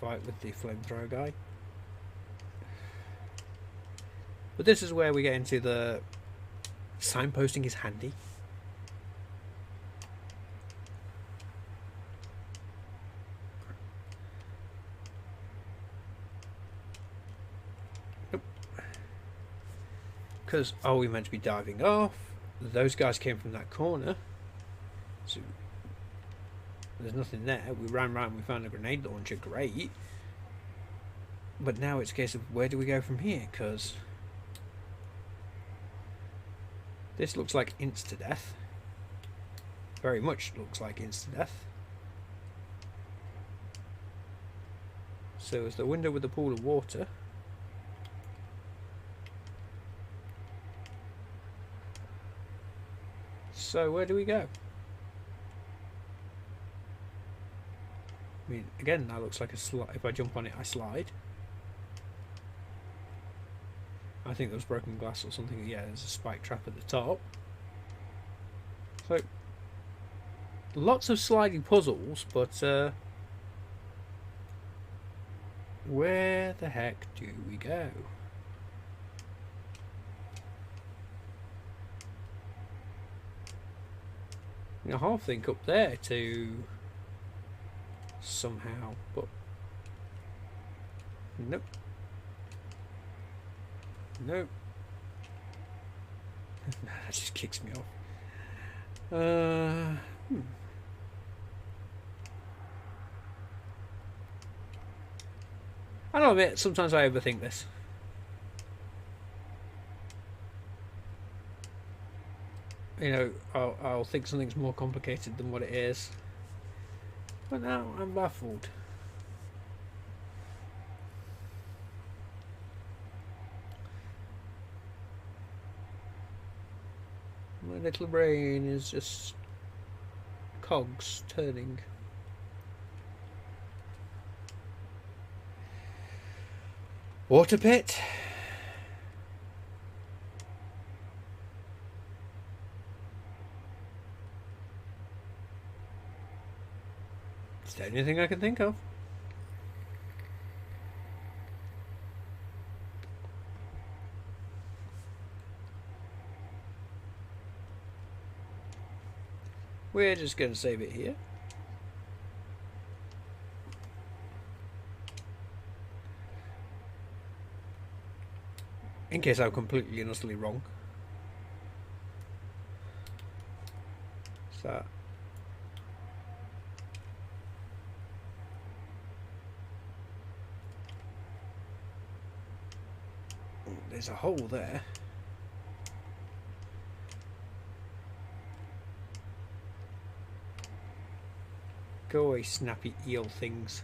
fight with the flamethrower guy. But this is where we get into the signposting is handy. Nope. Because, oh, we meant to be diving off. Those guys came from that corner. So there's nothing there. We ran around, we found a grenade launcher, great. But now it's a case of where do we go from here? Because this looks like insta-death. Very much looks like insta-death. So is the window with the pool of water. So where do we go? I mean, again, that looks like a slide. If I jump on it, I slide. I think there was broken glass or something. Yeah, there's a spike trap at the top. So, lots of sliding puzzles, but where the heck do we go? I half think up there to somehow, but nope. Nope. That just kicks me off. I don't admit, sometimes I overthink this. You know, I'll think something's more complicated than what it is. But now I'm baffled. My little brain is just cogs turning. Water pit. It's the only thing I can think of. We're just going to save it here. In case I'm completely and utterly wrong. So there's a hole there. Go away, snappy eel things.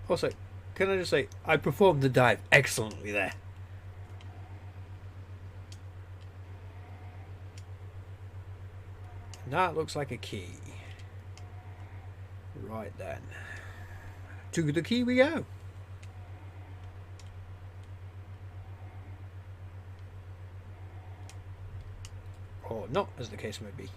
Also, can I just say, I performed the dive excellently there. And that looks like a key. Right then. To the key we go. Or not, as the case may be.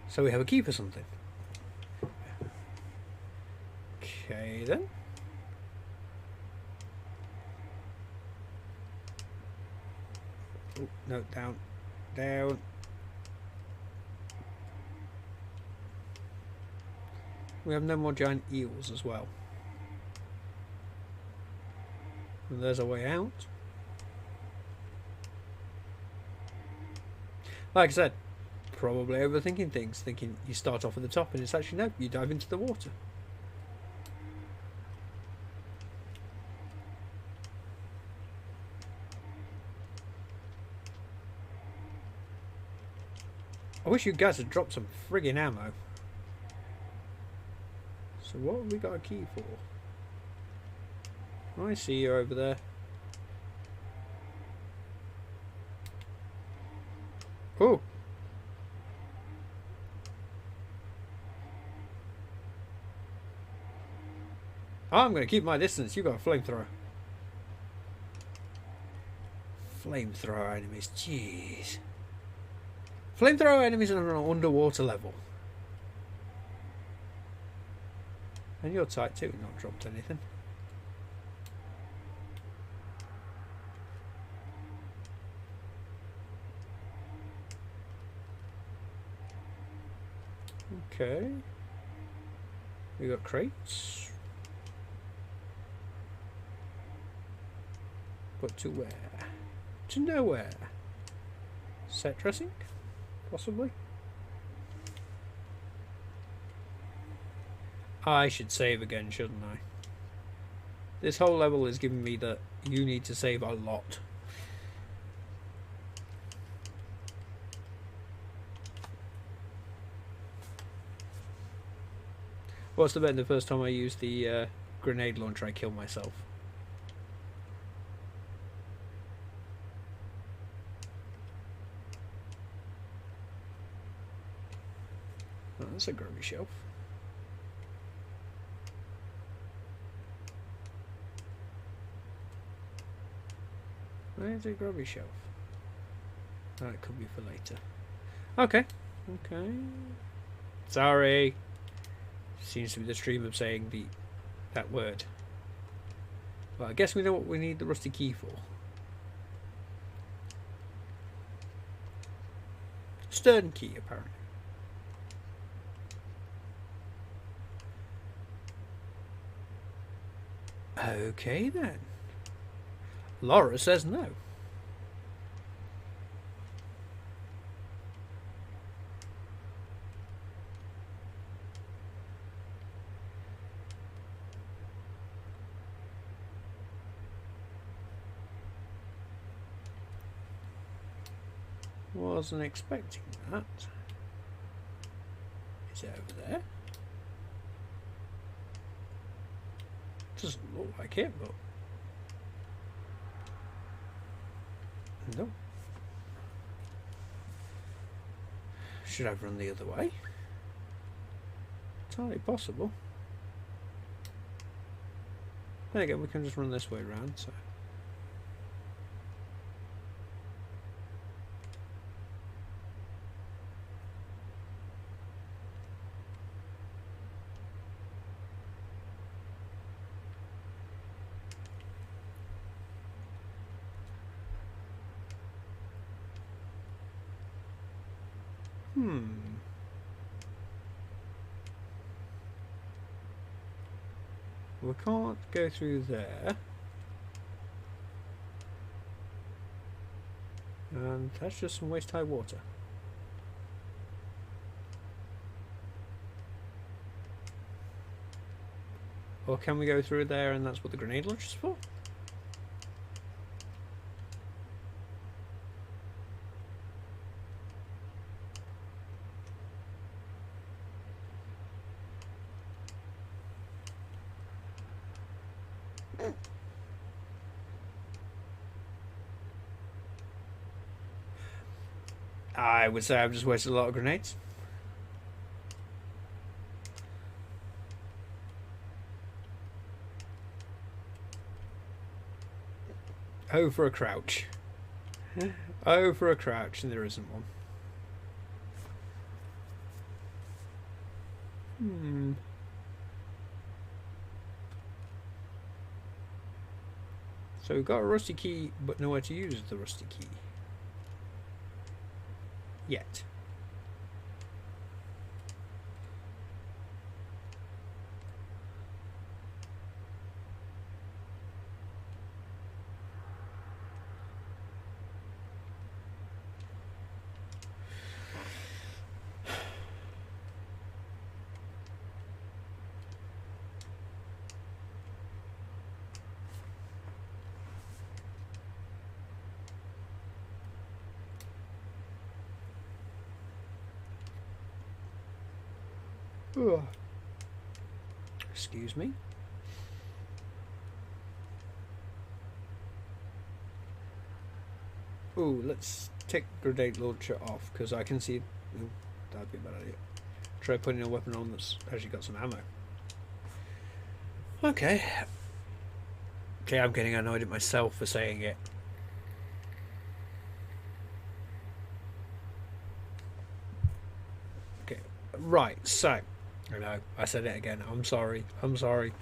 So we have a key for something. Okay then. Oh, no, down. Down. We have no more giant eels as well. And there's a way out. Like I said, probably overthinking things, thinking you start off at the top and it's actually no, you dive into the water. I wish you guys had dropped some friggin' ammo. So what have we got a key for? I see you over there. Oh! I'm going to keep my distance. You've got a flamethrower. Flamethrower enemies. Jeez. Flamethrower enemies are on an underwater level. And you're tight too, not dropped anything. Okay. We got crates. But to where? To nowhere. Set dressing? Possibly. I should save again, shouldn't I? This whole level is giving me that you need to save a lot. What's the bet the first time I used the grenade launcher I killed myself? Oh, that's a grubby shelf. Where's a grubby shelf? Oh, it could be for later. Okay. Okay. Sorry. Seems to be the stream of saying that word. Well, I guess we know what we need the rusty key for. Stern key, apparently. Okay then. Laura says no. Wasn't expecting that. Is it over there? Doesn't look like it, but no. Should I run the other way? Entirely possible. Then again, we can just run this way around. So. We can't go through there. And that's just some waist high water. Or can we go through there and that's what the grenade launcher's for? I would say I've just wasted a lot of grenades. Oh, for a crouch. Oh, for a crouch, and there isn't one. So we've got a rusty key, but nowhere to use the rusty key. yet. Ugh. Excuse me. Ooh, let's take grenade launcher off because I can see. Ooh, that'd be a bad idea. Try putting a weapon on that's actually got some ammo. Okay. Okay, I'm getting annoyed at myself for saying it. Okay, right, so. I know, I said it again. I'm sorry. I'm sorry.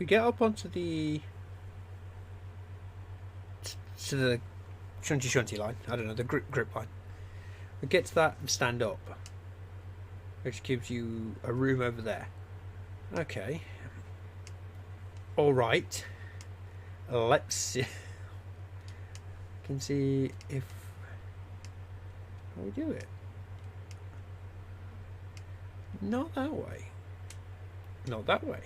We get up onto the. To the shunty line. I don't know, the grip line. We get to that and stand up, which gives you a room over there. Okay. Alright. Let's see. Can see if how we do it. Not that way. Not that way.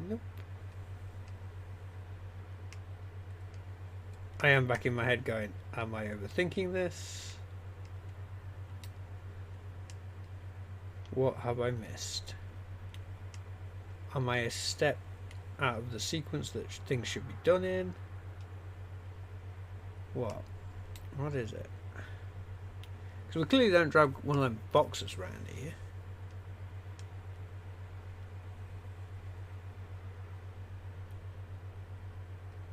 Nope. I am back in my head going, am I overthinking this? What have I missed? Am I a step out of the sequence that things should be done in? What? What is it? Because we clearly don't drag one of them boxes around here.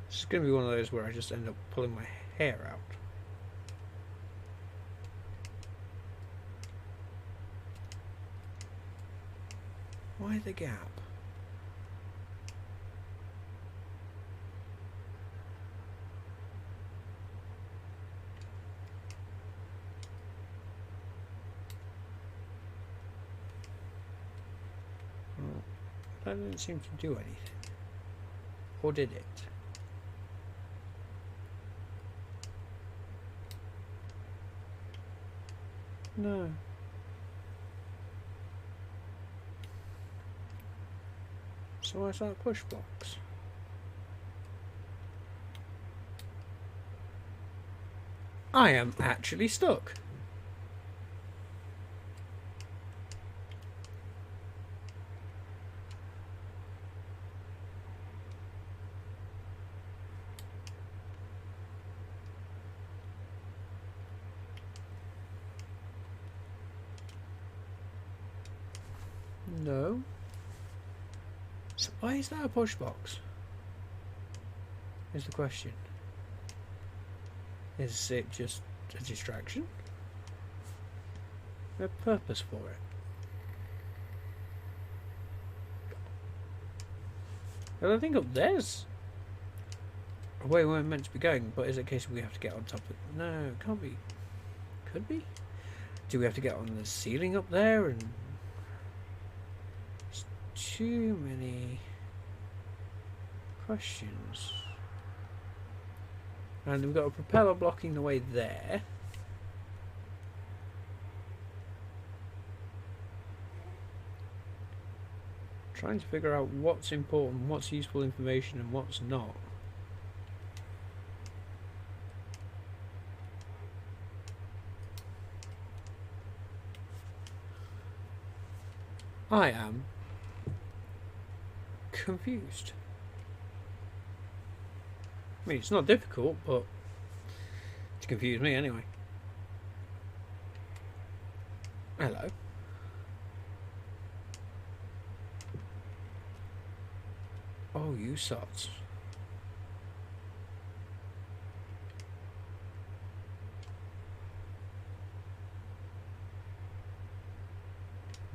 This is going to be one of those where I just end up pulling my hair out. Why the gap? Well, that didn't seem to do anything. Or did it? No. So where's that push box? I am actually stuck. No. So why is that a push box? Is the question. Is it just a distraction? A purpose for it? Well, I think up there's a way we're meant to be going, but is it a case we have to get on top of it? No, it can't be. Could be? Do we have to get on the ceiling up there and too many questions. And we've got a propeller blocking the way there. Trying to figure out what's important, what's useful information and what's not. I am confused. I mean, it's not difficult, but it's confused me anyway. Hello. Oh, you sots.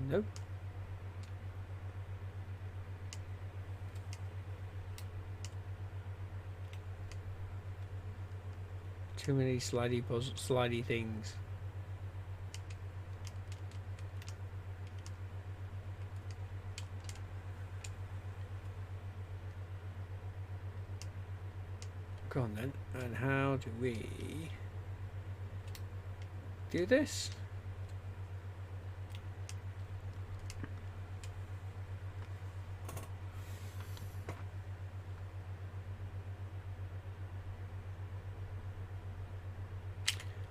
Nope. Too many slidey things. Go on then. And how do we do this?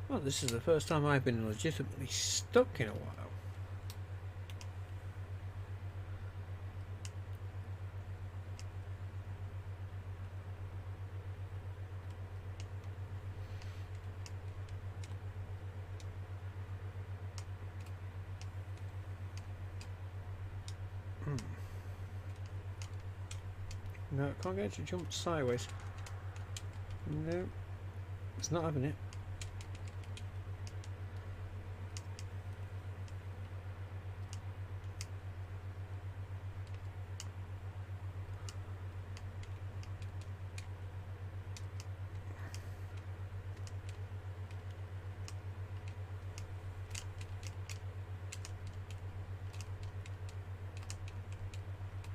Well, this is the first time I've been legitimately stuck in a while. No, I can't get it to jump sideways. No, it's not having it.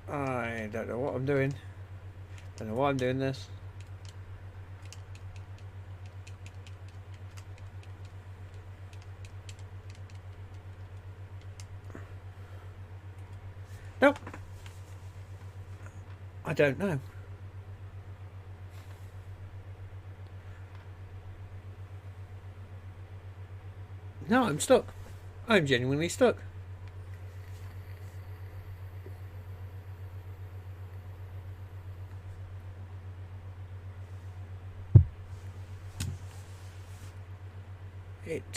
I don't know what I'm doing. Don't know why I'm doing this. Nope. I don't know. No, I'm stuck. I'm genuinely stuck.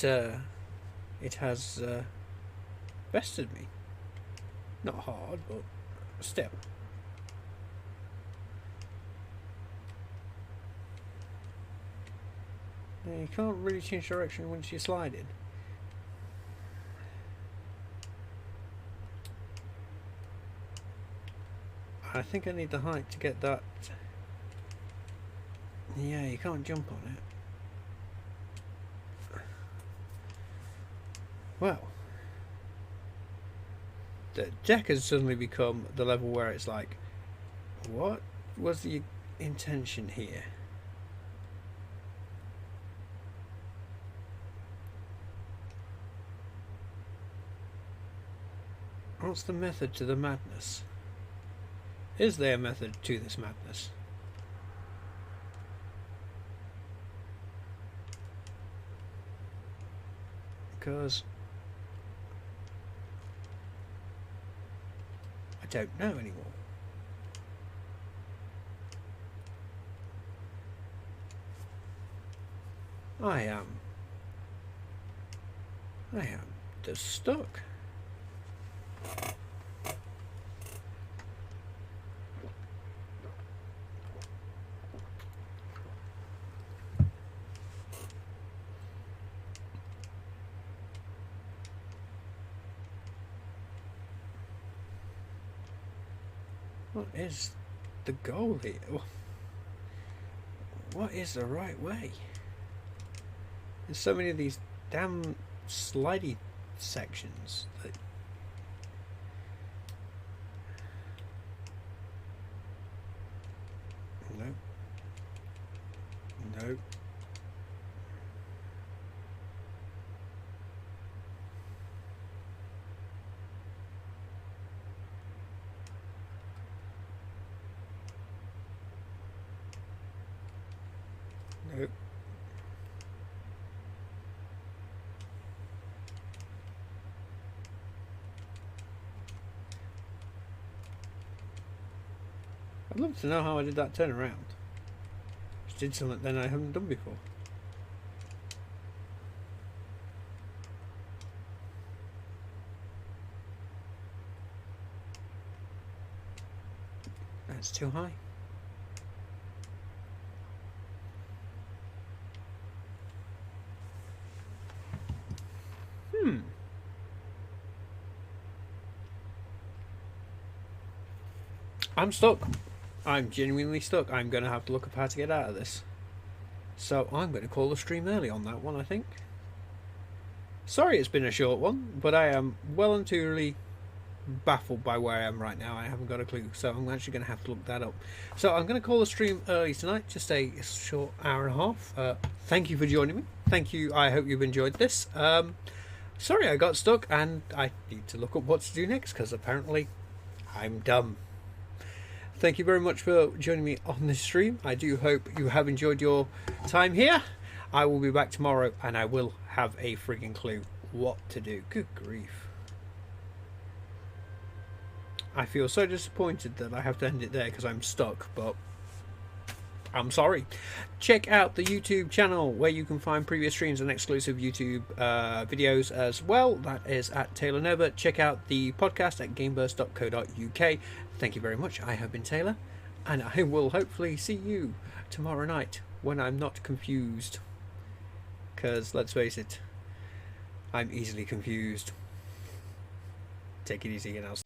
It has bested me. Not hard, but still. Now, you can't really change direction once you're sliding. I think I need the height to get that. Yeah, you can't jump on it. Well, the deck has suddenly become the level where it's like, what was the intention here? What's the method to the madness? Is there a method to this madness? Because I don't know anymore. I am just stuck. What is the goal here? What is the right way? There's so many of these damn slidey sections that no. Nope. I'd love to know how I did that turn around. Just did something then I haven't done before. That's too high. I'm stuck. I'm genuinely stuck. I'm going to have to look up how to get out of this. So I'm going to call the stream early on that one, I think. Sorry it's been a short one, but I am well and truly baffled by where I am right now. I haven't got a clue, so I'm actually going to have to look that up. So I'm going to call the stream early tonight, just a short hour and a half. Thank you for joining me. Thank you. I hope you've enjoyed this. Sorry I got stuck, and I need to look up what to do next, because apparently I'm dumb. Thank you very much for joining me on this stream. I do hope you have enjoyed your time here. I will be back tomorrow, and I will have a frigging clue what to do. Good grief. I feel so disappointed that I have to end it there because I'm stuck, but I'm sorry. Check out the YouTube channel where you can find previous streams and exclusive YouTube videos as well. That is at Taylor Nova. Check out the podcast at gameburst.co.uk. Thank you very much. I have been Taylor, and I will hopefully see you tomorrow night when I'm not confused. Because, let's face it, I'm easily confused. Take it easy, and I'll